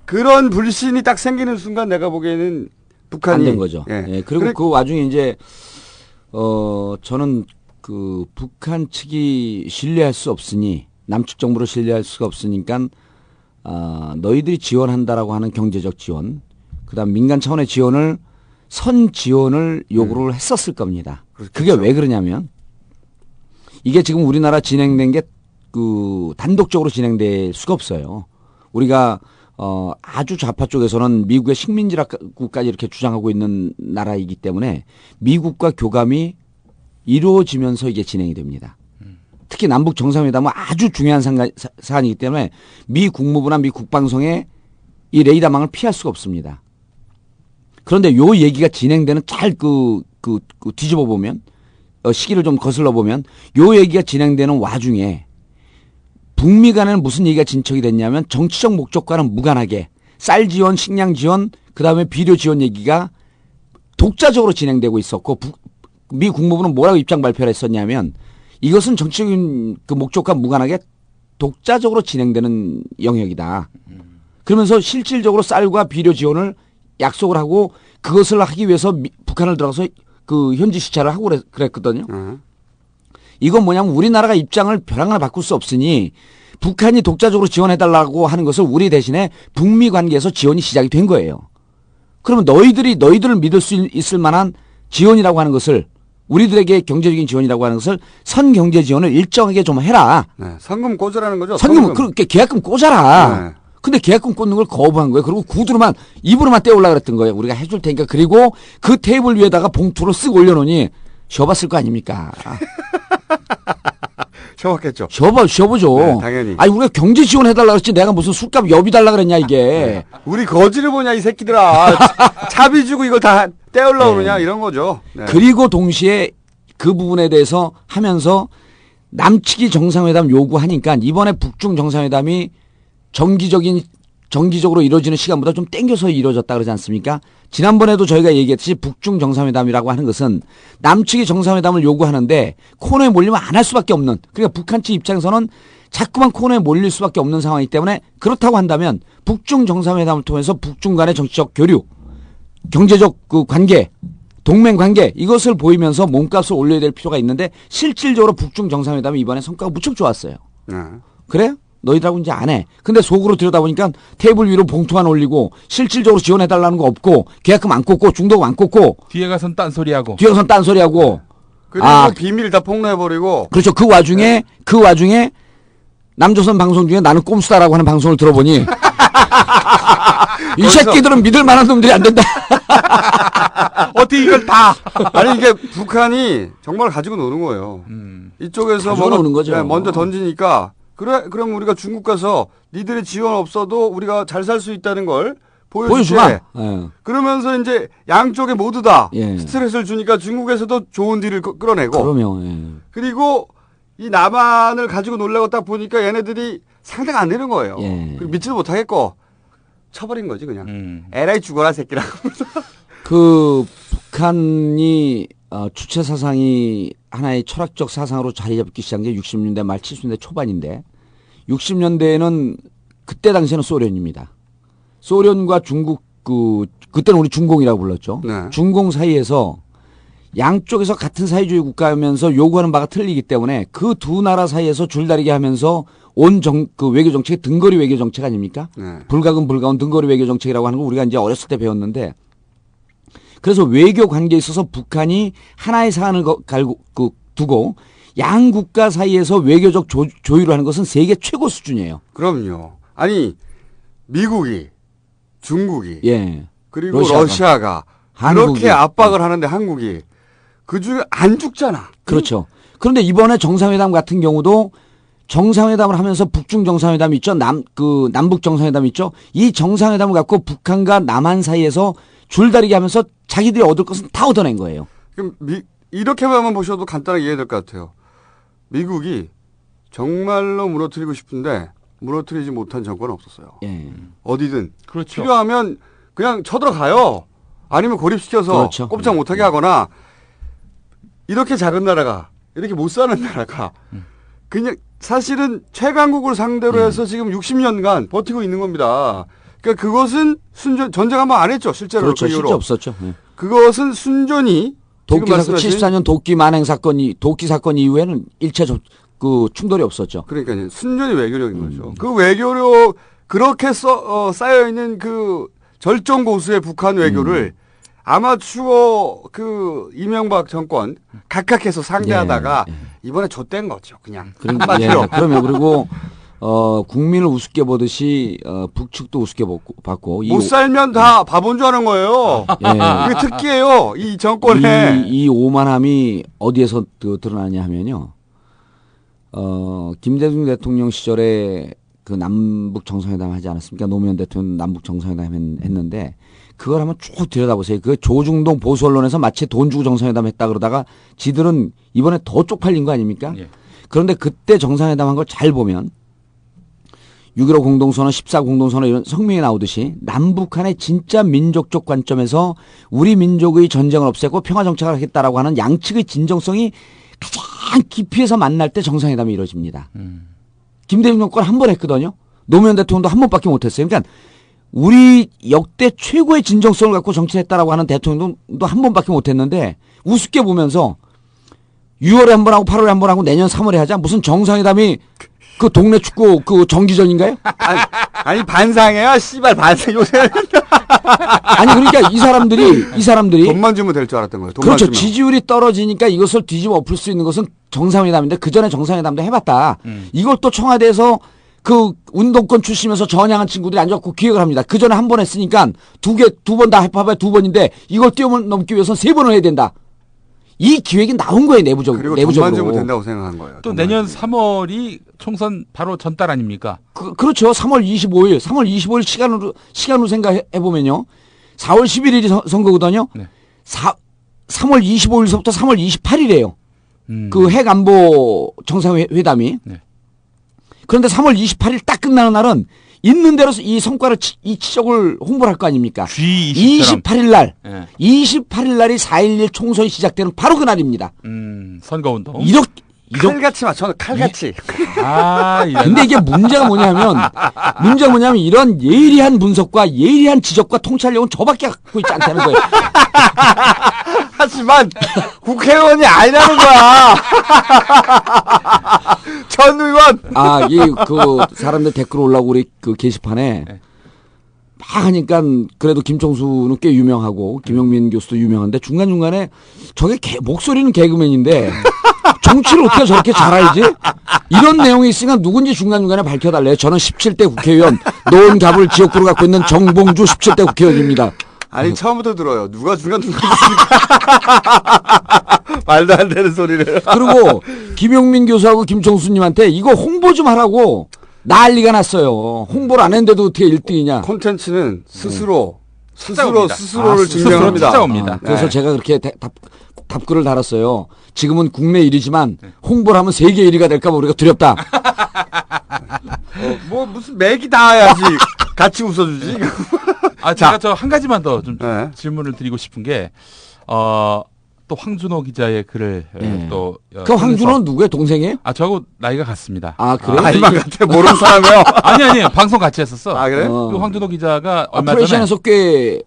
그런 불신이 딱 생기는 순간 내가 보기에는 북한이 안 된 거죠. 그리고 그 와중에 이제 저는 그 북한 측이 신뢰할 수 없으니 남측 정부를 신뢰할 수가 없으니까 너희들이 지원한다라고 하는 경제적 지원, 그다음 민간 차원의 지원을 선 지원을 요구를 했었을 겁니다. 그렇겠죠. 그게 왜 그러냐면 이게 지금 우리나라 진행된 게 그 단독적으로 진행될 수가 없어요. 우리가 아주 좌파 쪽에서는 미국의 식민지라고까지 이렇게 주장하고 있는 나라이기 때문에 미국과 교감이 이루어지면서 이게 진행이 됩니다. 특히 남북 정상회담은 아주 중요한 사안이기 때문에 미 국무부나 미 국방성에 이 레이더망을 피할 수가 없습니다. 그런데 요 얘기가 진행되는 잘 뒤집어 보면 시기를 좀 거슬러 보면 요 얘기가 진행되는 와중에 북미 간에는 무슨 얘기가 진척이 됐냐면 정치적 목적과는 무관하게 쌀 지원, 식량 지원, 그다음에 비료 지원 얘기가 독자적으로 진행되고 있었고 미 국무부는 뭐라고 입장 발표를 했었냐면 이것은 정치적인 그 목적과 무관하게 독자적으로 진행되는 영역이다. 그러면서 실질적으로 쌀과 비료 지원을 약속을 하고 그것을 하기 위해서 북한을 들어가서 그 현지 시찰을 하고 그랬거든요. 이건 뭐냐면 우리나라가 입장을 벼랑을 바꿀 수 없으니 북한이 독자적으로 지원해달라고 하는 것을 우리 대신에 북미 관계에서 지원이 시작이 된 거예요. 그러면 너희들을 믿을 수 있을 만한 지원이라고 하는 것을 우리들에게 경제적인 지원이라고 하는 것을 선 경제 지원을 일정하게 좀 해라. 네, 상금 꽂으라는 거죠. 상금 그렇게 계약금 꽂아라. 네. 근데 계약금 꽂는 걸 거부한 거예요. 그리고 입으로만 떼올라 그랬던 거예요. 우리가 해줄 테니까. 그리고 그 테이블 위에다가 봉투를 쓱 올려놓으니 쉬어봤을 거 아닙니까? 쉬어봤겠죠. 쉬어보죠. 네, 당연히. 아니 우리가 경제 지원 해달라 그랬지 내가 무슨 술값 여비 달라 그랬냐 이게. 네. 우리 거지를 보냐 이 새끼들아. 차비 주고 이걸 다 떼올라 오느냐 이런 거죠. 네. 그리고 동시에 그 부분에 대해서 하면서 남측이 정상회담 요구하니까 이번에 북중 정상회담이 정기적으로 이루어지는 시간보다 좀 땡겨서 이루어졌다 그러지 않습니까? 지난번에도 저희가 얘기했듯이 북중 정상회담이라고 하는 것은 남측이 정상회담을 요구하는데 코너에 몰리면 안 할 수밖에 없는, 그러니까 북한 측 입장에서는 자꾸만 코너에 몰릴 수밖에 없는 상황이기 때문에 그렇다고 한다면 북중 정상회담을 통해서 북중 간의 정치적 교류, 경제적 그 관계, 동맹 관계 이것을 보이면서 몸값을 올려야 될 필요가 있는데 실질적으로 북중 정상회담이 이번에 성과가 무척 좋았어요. 그래요? 너희들하고 이제 안 해. 근데 속으로 들여다보니까 테이블 위로 봉투만 올리고 실질적으로 지원해달라는 거 없고 계약금 안 꽂고 중도금 안 꽂고 뒤에 가선 딴소리하고 그리고 비밀 다 폭로해버리고 그렇죠. 그 와중에 남조선 방송 중에 나는 꼼수다라고 하는 방송을 들어보니 이 새끼들은 믿을 만한 놈들이 안 된다. 어떻게 이걸 다. 아니 이게 북한이 정말 가지고 노는 거예요. 이쪽에서 노는 거죠. 네, 먼저 던지니까 그럼 우리가 중국 가서 니들의 지원 없어도 우리가 잘 살 수 있다는 걸 보여주마. 그러면서 이제 양쪽에 모두 다 스트레스를 주니까 중국에서도 좋은 딜을 끌어내고. 그리고 이 남한을 가지고 놀라고 딱 보니까 얘네들이 상대가 안 되는 거예요. 그리고 믿지도 못하겠고 쳐버린 거지 그냥. 에라이 죽어라 새끼라고. 그 북한이 주체 사상이 하나의 철학적 사상으로 자리 잡기 시작한 게 60년대 말 70년대 초반인데 60년대에는 그때 당시에는 소련입니다. 소련과 중국 그때는 우리 중공이라고 불렀죠. 중공 사이에서 양쪽에서 같은 사회주의 국가면서 요구하는 바가 틀리기 때문에 그 두 나라 사이에서 줄다리기 하면서 그 외교 정책이 등거리 외교 정책 아닙니까? 네. 불가근 등거리 외교 정책이라고 하는 거 우리가 이제 어렸을 때 배웠는데 그래서 외교 관계에 있어서 북한이 하나의 사안을 두고 양 국가 사이에서 외교적 조율을 하는 것은 세계 최고 수준이에요. 그럼요. 아니 미국이, 중국이, 예. 그리고 러시아가 그렇게 압박을 하는데 한국이 그중에 안 죽잖아. 그렇죠. 그런데 이번에 정상회담 같은 경우도 정상회담을 하면서 북중 정상회담 있죠. 남북 정상회담 있죠. 이 정상회담을 갖고 북한과 남한 사이에서 줄다리기 하면서 자기들이 얻을 것은 다 얻어낸 거예요. 그럼 이렇게만 보셔도 간단하게 이해될 것 같아요. 미국이 정말로 무너뜨리고 싶은데 무너뜨리지 못한 정권은 없었어요. 예. 어디든. 그렇죠. 필요하면 그냥 쳐들어가요. 아니면 고립시켜서 그렇죠. 꼼짝 못하게 하거나 이렇게 작은 나라가 이렇게 못 사는 나라가 그냥 사실은 최강국을 상대로 해서 지금 60년간 버티고 있는 겁니다. 그러니까 그것은 전쟁 한번 안 했죠. 실제로. 그렇죠. 그 이후로. 실제 없었죠. 네. 그것은 순전히 도끼 사건 74년 도끼 사건 이후에는 일체 충돌이 없었죠. 그러니까요. 순전히 외교력인 거죠. 그 외교력 그렇게 쌓여 있는 그 절정 고수의 북한 외교를 아마추어 그 이명박 정권 각각해서 상대하다가 이번에 좆된 거죠. 그냥. 그러면 그리고 국민을 우습게 보듯이 북측도 우습게 봤고 못 살면 다 바본 줄 아는 거예요. 이게 특기예요. 이 정권에. 이 오만함이 어디에서 드러나냐 하면요. 김대중 대통령 시절에 그 남북 정상회담 하지 않았습니까? 노무현 대통령 남북 정상회담 했는데 그걸 한번 쭉 들여다보세요. 그 조중동 보수 언론에서 마치 돈 주고 정상회담 했다 그러다가 지들은 이번에 더 쪽팔린 거 아닙니까? 예. 그런데 그때 정상회담 한 걸 잘 보면 6.15 공동선언, 14 공동선언 이런 성명이 나오듯이 남북한의 진짜 민족적 관점에서 우리 민족의 전쟁을 없애고 평화정착을 하겠다라고 하는 양측의 진정성이 가장 깊이에서 만날 때 정상회담이 이루어집니다. 김대중 정권 한 번 했거든요. 노무현 대통령도 한 번밖에 못했어요. 그러니까 우리 역대 최고의 진정성을 갖고 정치했다라고 하는 대통령도 한 번밖에 못했는데 우습게 보면서 6월에 한 번 하고 8월에 한 번 하고 내년 3월에 하자. 무슨 정상회담이 그 동네 축구 그 정기전인가요? 아니 반상이야. 씨발 반상 요새. 아니 그러니까 이 사람들이 돈만 주면 될 줄 알았던 거예요. 돈만 그렇죠. 주면. 지지율이 떨어지니까 이것을 뒤집어 엎을 수 있는 것은 정상회담인데 그 전에 정상회담도 해봤다. 이걸 또 청와대에서 그 운동권 출신에서 전향한 친구들이 앉아갖고 기획을 합니다. 그 전에 한 번 했으니까 두 번 다 해봐야 두 번인데 이걸 뛰어넘기 위해서는 3번을 해야 된다. 이 기획이 나온 거예요. 내부적으로. 그리고 돈만 주면 된다고 생각한 거예요. 또 내년 3월이 총선 바로 전달 아닙니까? 그렇죠. 3월 25일 시간으로 생각해보면요. 4월 11일이 선거거든요. 네. 3월 25일서부터 3월 28일이에요. 그 핵안보 정상회담이. 네. 그런데 3월 28일 딱 끝나는 날은 있는 대로 이 성과를 이 치적을 홍보를 할 거 아닙니까? 28일 날. 네. 28일 날이 4.11 총선이 시작되는 바로 그 날입니다. 선거운동. 칼같이 맞춰. 칼같이. 근데 이게 문제가 뭐냐면 이런 예리한 분석과 예리한 지적과 통찰력은 저밖에 갖고 있지 않다는 거예요. 하지만 국회의원이 아니라는 거야. 전 의원. 그 사람들 댓글 올라오고 우리 그 게시판에 막 하니까 그래도 김총수는 꽤 유명하고 김영민 교수도 유명한데 중간중간에 저게 목소리는 개그맨인데 정치를 어떻게 저렇게 잘 알지? 이런 내용이 있으니까 누군지 중간중간에 밝혀달래요. 저는 17대 국회의원 노원 갑을 지역구로 갖고 있는 정봉주 17대 국회의원입니다. 아니 처음부터 들어요. 누가 중간중간 말도 안 되는 소리를. 그리고 김용민 교수하고 김총수님한테 이거 홍보 좀 하라고 난리가 났어요. 홍보를 안 했는데도 어떻게 1등이냐. 콘텐츠는 스스로를 증명합니다. 찾아옵니다. 그래서 제가 그렇게 답글을 달았어요. 지금은 국내 일이지만 홍보를 하면 세계 1위가 될까 봐 우리가 두렵다. 뭐 무슨 맥이 닿아야지 같이 웃어주지. 제가 한 가지만 더 좀 질문을 드리고 싶은 게 또 황준호 기자의 글을 또 그 황준호는 누구예요? 동생이에요? 저하고 나이가 같습니다. 그래요? 나이만 같아 모르는 사람이요? 아니 방송 같이 했었어. 그래? 그 황준호 기자가 얼마 전에 프레시안에서 꽤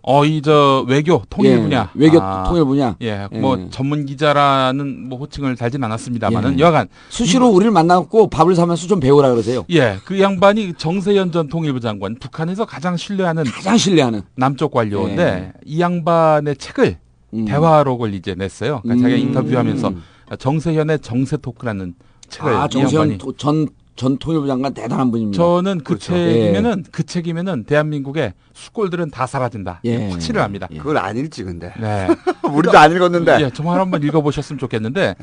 외교 통일 분야 외교 통일 분야 뭐 전문 기자라는 뭐 호칭을 달진 않았습니다만은 여하간 수시로 우리를 만나고 밥을 사면서 좀 배우라 그러세요. 그 양반이 정세현 전 통일부 장관 북한에서 가장 신뢰하는 남쪽 관료인데 이 양반의 책을 대화록을 이제 냈어요. 그러니까 자기가 인터뷰하면서 정세현의 정세 토크라는 책을 정세현 전 통일부 장관 대단한 분입니다. 저는 그 책이면은 대한민국의 수골들은 다 사라진다. 확신을 합니다. 그걸 안 읽지 근데. 네. 우리도 안 읽었는데. 정말 한번 읽어보셨으면 좋겠는데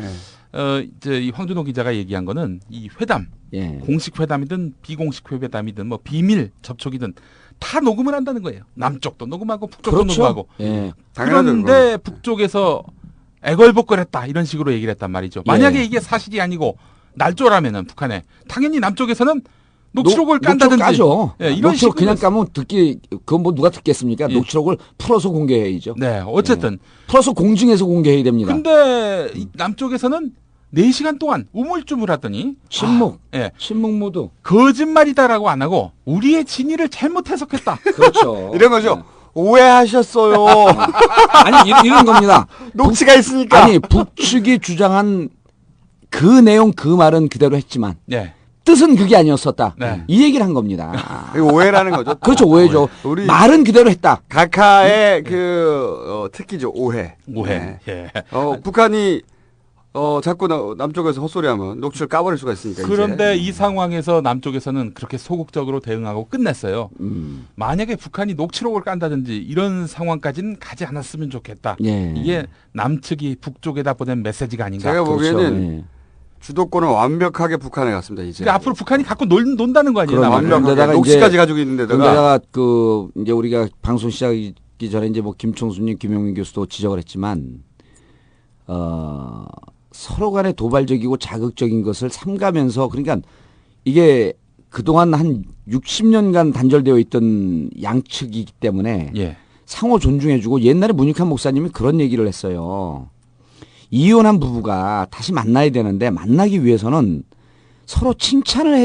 이제 이 황준호 기자가 얘기한 거는 이 회담, 공식 회담이든 비공식 회담이든 뭐 비밀 접촉이든 다 녹음을 한다는 거예요. 남쪽도 녹음하고 북쪽도 녹음하고. 그런데 북쪽에서 애걸복걸했다 이런 식으로 얘기를 했단 말이죠. 만약에 이게 사실이 아니고 날조라면은 북한에 당연히 남쪽에서는 녹취록을 깐다든지 이런 녹취록 그냥 까면 그건 뭐 누가 듣겠습니까? 녹취록을 풀어서 공개해야죠. 어쨌든 풀어서 공중에서 공개해야 됩니다. 근데 남쪽에서는 4시간 동안 우물쭈물하더니 신문 모두 거짓말이다라고 안 하고 우리의 진위를 잘못 해석했다. 그렇죠. 이런 거죠. 오해하셨어요. 아니 이런 겁니다. 녹취가 있으니까. 북측이 주장한 그 내용 그 말은 그대로 했지만 뜻은 그게 아니었었다. 이 얘기를 한 겁니다. 오해라는 거죠. 그렇죠. 오해죠. 말은 그대로 했다. 각하의 특기죠. 오해. 북한이 자꾸 남쪽에서 헛소리하면 녹취를 까버릴 수가 있으니까. 그런데 이 상황에서 남쪽에서는 그렇게 소극적으로 대응하고 끝냈어요. 만약에 북한이 녹취록을 깐다든지 이런 상황까지는 가지 않았으면 좋겠다. 이게 남측이 북쪽에다 보낸 메시지가 아닌가. 제가 보기에는 주도권은 완벽하게 북한에 갔습니다. 이제. 근데 앞으로 북한이 갖고 논다는 거 아니에요? 완벽하게 녹취까지 가지고 있는데다가. 그런데다가 이제 우리가 방송 시작하기 전에 이제 뭐 김총수님, 김용민 교수도 지적을 했지만 서로 간에 도발적이고 자극적인 것을 삼가면서 그러니까 이게 그동안 한 60년간 단절되어 있던 양측이기 때문에 상호 존중해주고 옛날에 문익환 목사님이 그런 얘기를 했어요. 이혼한 부부가 다시 만나야 되는데 만나기 위해서는 서로 칭찬을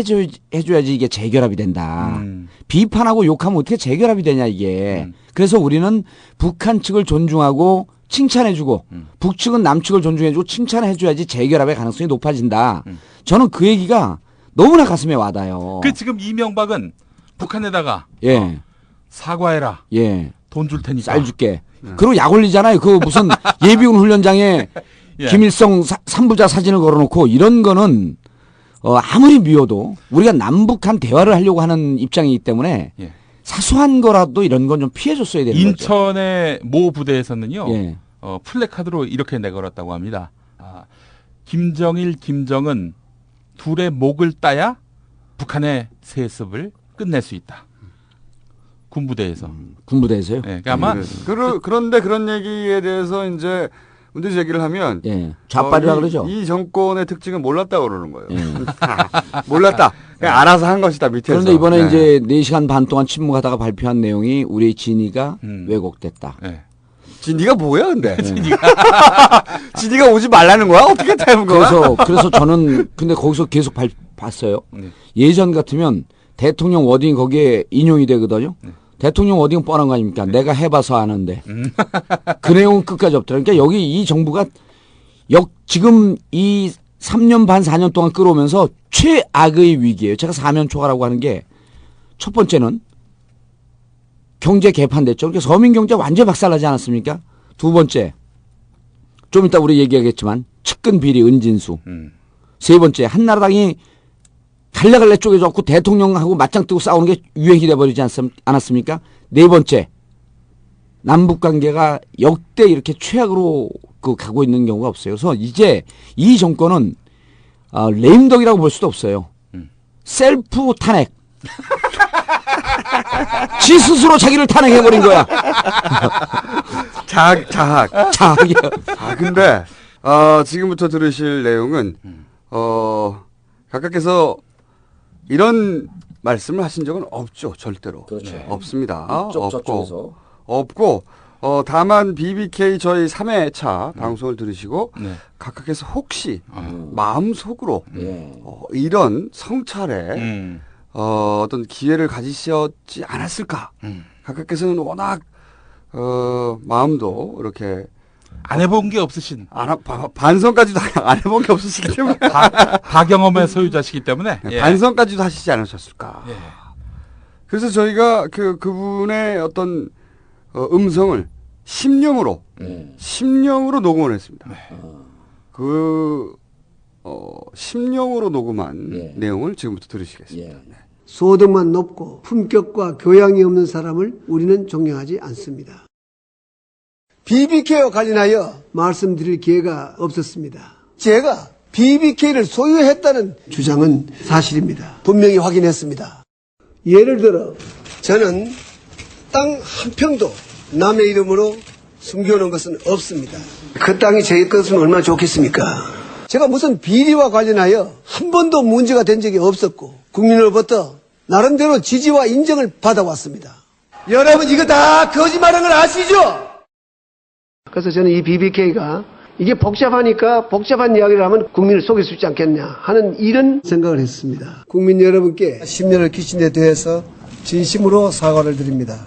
해줘야지 이게 재결합이 된다. 비판하고 욕하면 어떻게 재결합이 되냐 이게. 그래서 우리는 북한 측을 존중하고 칭찬해주고 북측은 남측을 존중해주고 칭찬해줘야지 재결합의 가능성이 높아진다. 저는 그 얘기가 너무나 가슴에 와닿아요. 지금 이명박은 북한에다가 사과해라. 돈 줄 테니까. 쌀 줄게. 그리고 약 올리잖아요. 그 무슨 예비군 훈련장에 김일성 3부자 사진을 걸어놓고 이런 거는 아무리 미워도 우리가 남북한 대화를 하려고 하는 입장이기 때문에 사소한 거라도 이런 건 좀 피해줬어야 되는 거죠. 인천의 모 부대에서는요. 플래카드로 이렇게 내걸었다고 합니다. 김정일, 김정은 둘의 목을 따야 북한의 세습을 끝낼 수 있다. 군부대에서. 군부대에서요? 그러니까 아마 그런데 그런 얘기에 대해서 이제 문제 제기를 하면 좌빨이라 그러죠. 이 정권의 특징은 몰랐다고 그러는 거예요. 몰랐다. 그냥 알아서 한 것이다 밑에서. 그런데 이번에 이제 4시간 반 동안 침묵하다가 발표한 내용이 우리의 진위가 왜곡됐다. 진위가 뭐야 근데? 진위가 오지 말라는 거야? 어떻게 되는 거야? 그래서 저는 근데 거기서 계속 봤어요. 예전 같으면 대통령 워딩 거기에 인용이 되거든요. 대통령 워딩은 뻔한 거 아닙니까? 내가 해봐서 아는데. 그 내용은 끝까지 없더라고요. 그러니까 여기 이 정부가 지금 이 3년 반 4년 동안 끌어오면서 최악의 위기예요. 제가 사면초가라고 하는 게 첫 번째는 경제 개판됐죠. 그러니까 서민 경제 완전히 박살나지 않았습니까? 두 번째, 좀 이따 우리 얘기하겠지만 측근 비리 은진수. 세 번째, 한나라당이 갈래갈래 쪼개져갖고 대통령하고 맞짱 뜨고 싸우는 게 유행이 돼버리지 않았습니까? 네 번째, 남북관계가 역대 이렇게 최악으로 가고 있는 경우가 없어요. 그래서 이제 이 정권은 레임덕이라고 볼 수도 없어요. 셀프 탄핵. 지 스스로 자기를 탄핵해버린 거야. 자학이야. 근데 지금부터 들으실 내용은 각각께서 이런 말씀을 하신 적은 없죠. 절대로. 그렇죠. 없습니다. 없고 다만 BBK 저희 3회차 방송을 들으시고 네. 각각께서 혹시 마음속으로 이런 성찰에 어떤 기회를 가지셨지 않았을까. 각각께서는 워낙 마음도 이렇게 안 해본 게 없으신 반성까지도 안 해본 게 없으시기 때문에 다경험의 소유자시기 때문에 예. 반성까지도 하시지 않으셨을까. 예. 그래서 저희가 그분의 어떤 음성을 심령으로 녹음을 했습니다. 심령으로 녹음한 내용을 지금부터 들으시겠습니다. 소득만 높고 품격과 교양이 없는 사람을 우리는 존경하지 않습니다. BBK와 관련하여 말씀드릴 기회가 없었습니다. 제가 BBK를 소유했다는 주장은 사실입니다. 분명히 확인했습니다. 예를 들어 저는 땅 한 평도 남의 이름으로 숨겨놓은 것은 없습니다. 그 땅이 제 것은 얼마나 좋겠습니까? 제가 무슨 비리와 관련하여 한 번도 문제가 된 적이 없었고 국민으로부터 나름대로 지지와 인정을 받아왔습니다. 여러분 이거 다 거짓말한 걸 아시죠? 그래서 저는 이 BBK가 이게 복잡하니까 복잡한 이야기를 하면 국민을 속일 수 있지 않겠냐 하는 이런 생각을 했습니다. 국민 여러분께 심려를 끼친 데 대해서 진심으로 사과를 드립니다.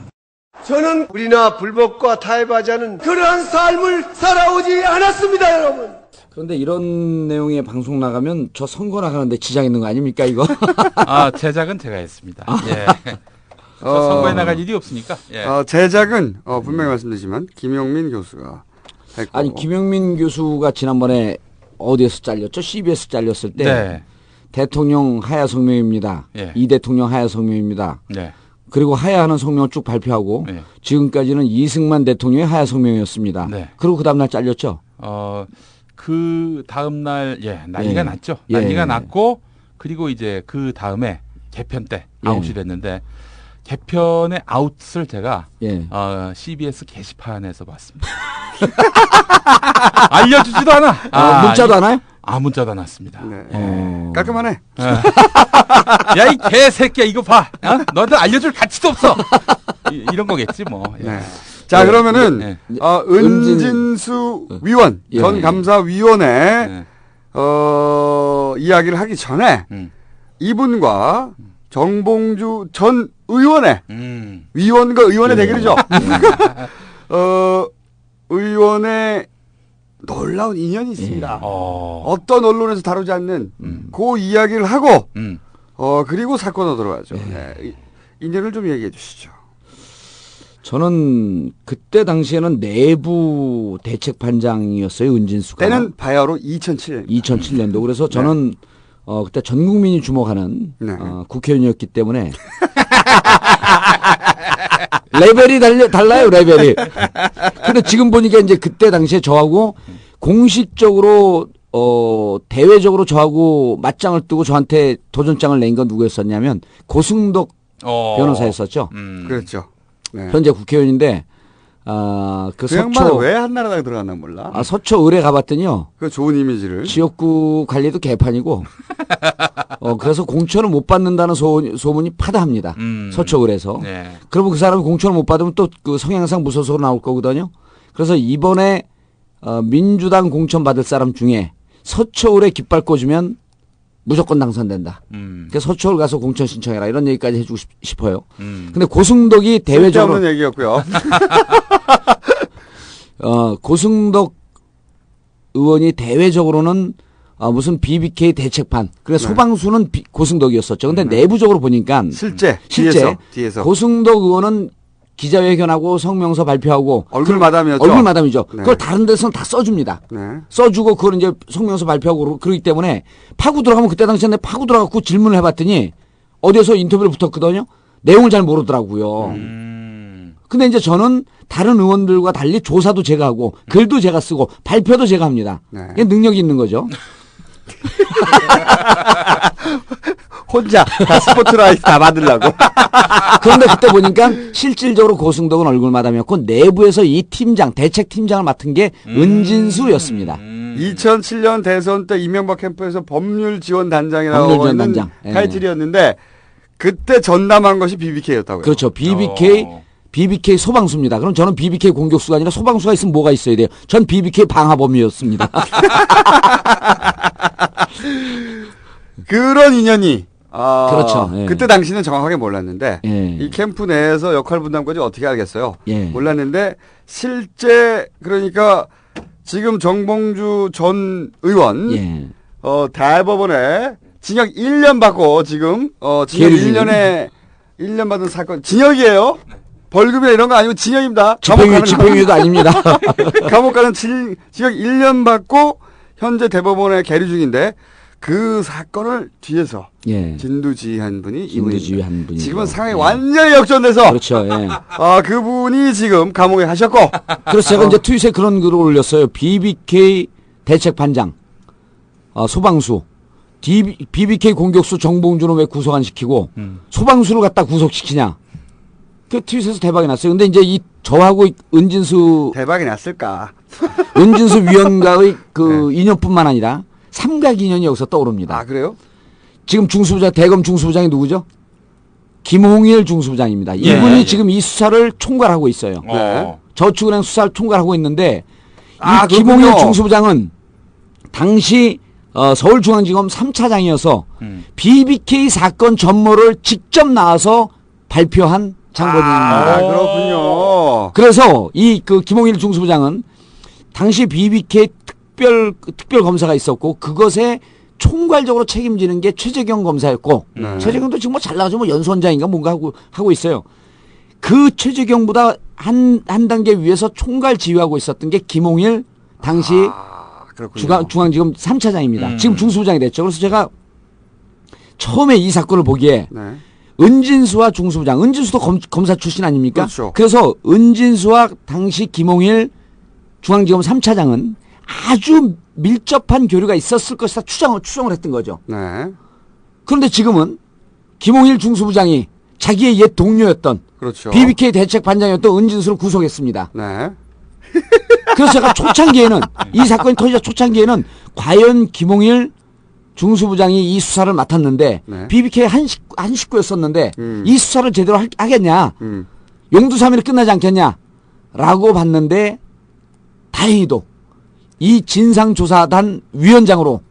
저는 불이나 불법과 타협하지 않은 그러한 삶을 살아오지 않았습니다, 여러분. 그런데 이런 내용의 방송 나가면 저 선거 나가는데 지장 있는 거 아닙니까, 이거? 제작은 제가 했습니다. 예. 선거에 나갈 일이 없으니까. 예. 제작은 분명히 말씀드리지만 김용민 교수가 했고. 아니 김용민 교수가 지난번에 어디에서 잘렸죠? CBS 잘렸을 때 네. 대통령 하야 성명입니다. 예. 이 대통령 하야 성명입니다. 네. 그리고 하야하는 성명을 쭉 발표하고 네. 지금까지는 이승만 대통령의 하야 성명이었습니다. 네. 그리고 그 다음날 잘렸죠? 그 다음날 난리가 났죠. 난리가 났고 그리고 이제 그 다음에 개편 때 아웃이 됐는데 개편의 아웃을 제가 CBS 게시판에서 봤습니다. 알려주지도 않아. 문자도 안 와요? 문자도 안 왔습니다. 네. 깔끔하네. 야, 이 개새끼야, 이거 봐. 너한테 알려줄 가치도 없어. 이런 거겠지, 뭐. 네. 자, 그러면은, 은진수 위원, 전 감사위원회, 이야기를 하기 전에, 이분과 정봉주 전 의원의, 위원과 의원의 대결이죠. 의원의 놀라운 인연이 있습니다. 어떤 언론에서 다루지 않는 그 이야기를 하고 그리고 사건으로 들어가죠. 네. 인연을 좀 얘기해 주시죠. 저는 그때 당시에는 내부 대책반장이었어요. 은진수가. 때는 바야흐로 2007년도. 그래서 저는 그때 전 국민이 주목하는 국회의원이었기 때문에 레벨이 달라요, 레벨이. 근데 지금 보니까 이제 그때 당시에 저하고 공식적으로, 대외적으로 저하고 맞짱을 뜨고 저한테 도전장을 낸 건 누구였었냐면 고승덕 변호사였었죠. 그렇죠. 네. 현재 국회의원인데, 그 양반은 왜 한나라당에 들어갔나 몰라. 서초 의뢰 가봤더니요. 그 좋은 이미지를. 지역구 관리도 개판이고, 그래서 공천을 못 받는다는 소문이 파다합니다. 서초 의뢰에서. 네. 그러면 그 사람이 공천을 못 받으면 또 그 성향상 무소속으로 나올 거거든요. 그래서 이번에, 민주당 공천 받을 사람 중에 서초 의뢰 깃발 꽂으면 무조건 당선된다. 그래서 서초를 가서 공천 신청해라. 이런 얘기까지 해주고 싶어요. 근데 고승덕이 대외적으로. 쓸데없는 얘기였고요. 고승덕 의원이 대외적으로는 무슨 BBK 대책판. 그래 소방수는 고승덕이었었죠. 근데 내부적으로 보니까. 실제. 뒤에서. 고승덕 의원은 기자회견하고 성명서 발표하고 얼굴 마담이었죠. 얼굴 마담이죠. 네. 그걸 다른 데서는 다 써줍니다. 네. 써주고 그걸 이제 성명서 발표하고 그러기 때문에 파고 들어가면 그때 당시에 파고 들어가고 질문을 해봤더니 어디에서 인터뷰를 붙었거든요. 내용을 잘 모르더라고요. 근데 이제 저는 다른 의원들과 달리 조사도 제가 하고 글도 제가 쓰고 발표도 제가 합니다. 이게 능력이 있는 거죠. 혼자 다 스포트라이트 다 받으려고. 그런데 그때 보니까 실질적으로 고승덕은 얼굴 마담이었고 내부에서 이 팀장, 대책 팀장을 맡은 게 은진수였습니다. 2007년 대선 때 이명박 캠프에서 법률지원단장이라고 하는 타이틀이었는데 그때 전담한 것이 BBK였다고요. 그렇죠. BBK BBK 소방수입니다. 그럼 저는 BBK 공격수가 아니라 소방수가 있으면 뭐가 있어야 돼요? 전 BBK 방화범이었습니다. 그런 인연이 그렇죠. 예. 그때 당시는 정확하게 몰랐는데 예. 이 캠프 내에서 역할 분담까지 어떻게 알겠어요? 예. 몰랐는데 실제 그러니까 지금 정봉주 전 의원 예. 대법원에 징역 1년 받고 지금 징역 1년 받은 사건 징역이에요. 벌금이나 이런 거 아니고 징역입니다. 집행유예도 아닙니다. 감옥 가는 징역 1년 받고 현재 대법원에 계류 중인데 그 사건을 뒤에서 예. 진두지휘한 분이 진두지휘한 분이 지금은 상황이 완전히 역전돼서 그렇죠. 예. 그분이 지금 감옥에 가셨고 그래서 제가 이제 트윗에 그런 글을 올렸어요. BBK 대책 반장 소방수 BBK 공격수 정봉주는 왜 구속 안 시키고 소방수를 갖다 구속시키냐. 그 트윗에서 대박이 났어요. 근데 이제 저하고 은진수 대박이 났을까? 은진수 위원과의 그 네. 인연뿐만 아니라 삼각 인연이 여기서 떠오릅니다. 아, 그래요? 지금 중수부장, 대검 중수부장이 누구죠? 김홍일 중수부장입니다. 이분이 예. 지금 이 수사를 총괄하고 있어요. 네. 저축은행 수사를 총괄하고 있는데 아, 이 김홍일 중수부장은 당시 서울중앙지검 3차장이어서 BBK 사건 전모를 직접 나와서 발표한 장본인입니다. 그렇군요. 그래서 이 그 김홍일 중수부장은 당시 BBK 특별 검사가 있었고 그것에 총괄적으로 책임지는 게 최재경 검사였고 최재경도 지금 뭐 잘 나가죠. 뭐 연수원장인가 뭔가 하고 있어요. 그 최재경보다 한 단계 위에서 총괄 지휘하고 있었던 게 김홍일 당시 중앙지검 3차장입니다. 지금 중수부장이 됐죠. 그래서 제가 처음에 이 사건을 보기에 은진수와 중수부장, 은진수도 검사 출신 아닙니까? 그렇죠. 그래서 은진수와 당시 김홍일 중앙지검 3차장은 아주 밀접한 교류가 있었을 것이다 추정을 했던 거죠. 네. 그런데 지금은 김홍일 중수부장이 자기의 옛 동료였던 그렇죠. BBK 대책 반장이었던 은진수를 구속했습니다. 네. 그래서 제가 초창기에는 이 사건이 터지자 초창기에는 과연 김홍일 중수부장이 이 수사를 맡았는데 네. BBK 한 식구였었는데 이 수사를 제대로 하겠냐 용두사미로 끝나지 않겠냐라고 봤는데 다행히도 이 진상조사단 위원장으로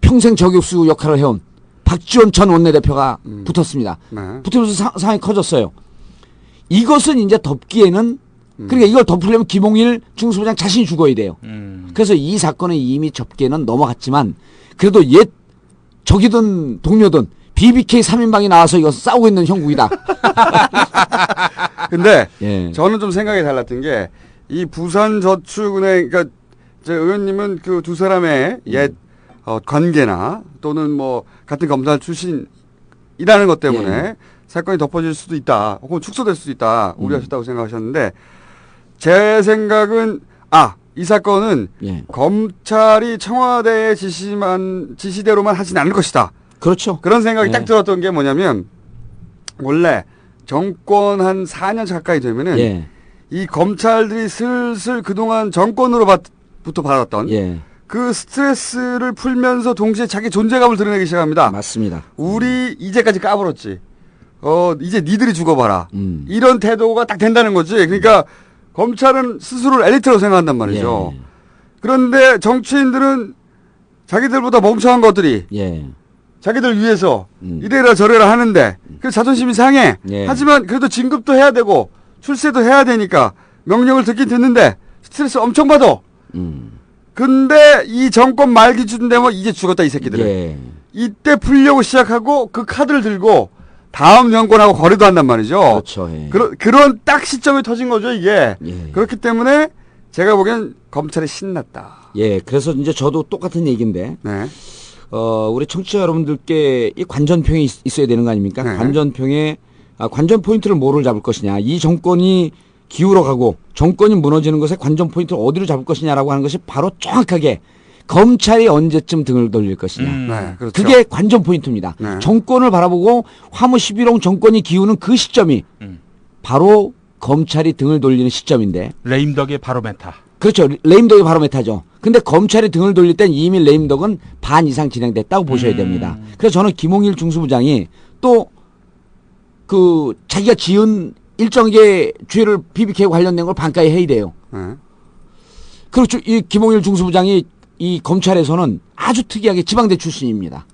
평생 저격수 역할을 해온 박지원 전 원내대표가 붙었습니다. 네. 붙으면서 상황이 커졌어요. 이것은 이제 덮기에는 그러니까 이걸 덮으려면 김홍일 중수부장 자신이 죽어야 돼요. 그래서 이 사건은 이미 접기에는 넘어갔지만 그래도 옛 적이든 동료든 BBK 3인방이 나와서 이거 싸우고 있는 형국이다. 근데 예. 저는 좀 생각이 달랐던 게 이 부산저축은행 그러니까 제 의원님은 그 두 사람의 옛 관계나 또는 뭐 같은 검사 출신이라는 것 때문에 예. 사건이 덮어질 수도 있다. 혹은 축소될 수도 있다. 우려하셨다고 생각하셨는데 제 생각은 이 사건은 예. 검찰이 청와대의 지시대로만 하진 않을 것이다. 그렇죠. 그런 생각이 예. 딱 들었던 게 뭐냐면 원래 정권 한 4년 가까이 되면은 예. 이 검찰들이 슬슬 그동안 정권으로부터 받았던 예. 그 스트레스를 풀면서 동시에 자기 존재감을 드러내기 시작합니다. 맞습니다. 우리 이제까지 까불었지. 이제 니들이 죽어봐라. 이런 태도가 딱 된다는 거지. 그러니까 검찰은 스스로를 엘리트로 생각한단 말이죠. 예. 그런데 정치인들은 자기들보다 멍청한 것들이 예. 자기들 위해서 이래라 저래라 하는데 그 자존심이 상해. 예. 하지만 그래도 진급도 해야 되고 출세도 해야 되니까 명령을 듣긴 듣는데 스트레스 엄청 받아. 근데 이 정권 말기준 되면 이제 죽었다 이 새끼들은. 예. 이때 풀려고 시작하고 그 카드를 들고 다음 정권하고 거래도 한단 말이죠. 그렇죠. 예. 그런 딱 시점에 터진 거죠 이게. 예. 그렇기 때문에 제가 보기엔 검찰이 신났다. 예. 그래서 이제 저도 똑같은 얘기인데. 네. 우리 청취자 여러분들께 이 관전평이 있어야 되는 거 아닙니까? 네. 관전평에 관전 포인트를 뭐를 잡을 것이냐. 이 정권이 기울어가고 정권이 무너지는 것에 관전 포인트를 어디로 잡을 것이냐라고 하는 것이 바로 정확하게 검찰이 언제쯤 등을 돌릴 것이냐. 네, 그렇죠. 그게 관전 포인트입니다. 네. 정권을 바라보고 화무 11홍 정권이 기우는 그 시점이 바로 검찰이 등을 돌리는 시점인데. 레임덕의 바로메타. 그렇죠. 레임덕이 바로메타죠. 근데 검찰이 등을 돌릴 땐 이미 레임덕은 반 이상 진행됐다고 보셔야 됩니다. 그래서 저는 김홍일 중수부장이 또 그 자기가 지은 일정하게 죄를 BBK 관련된 걸 반가에 해야 돼요. 그리고 이 김홍일 중수부장이 이 검찰에서는 아주 특이하게 지방대 출신입니다.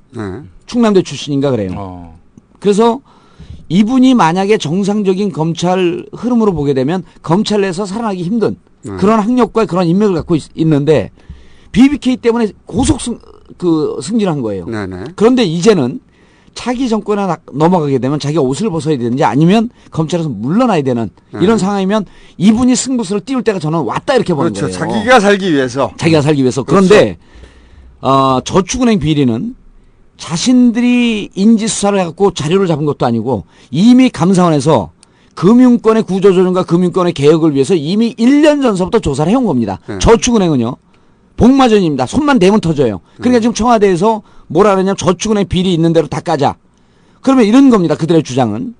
충남대 출신인가 그래요. 그래서 이분이 만약에 정상적인 검찰 흐름으로 보게 되면 검찰 내에서 살아나기 힘든 그런 학력과 그런 인맥을 갖고 있는데 BBK 때문에 고속 승진한 거예요. 그런데 이제는 차기 정권에 넘어가게 되면 자기가 옷을 벗어야 되는지 아니면 검찰에서 물러나야 되는 이런 상황이면 이분이 승부수를 띄울 때가 저는 왔다 이렇게 보는 거예요. 자기가 살기 위해서. 자기가 살기 위해서. 그런데 저축은행 비리는 자신들이 인지수사를 해갖고 자료를 잡은 것도 아니고 이미 감사원에서 금융권의 구조조정과 금융권의 개혁을 위해서 이미 1년 전서부터 조사를 해온 겁니다. 저축은행은요. 복마전입니다. 손만 대면 터져요. 그러니까 지금 청와대에서 뭐라 그러냐면 저축은행 비리 있는 대로 다 까자. 그러면 이런 겁니다. 그들의 주장은.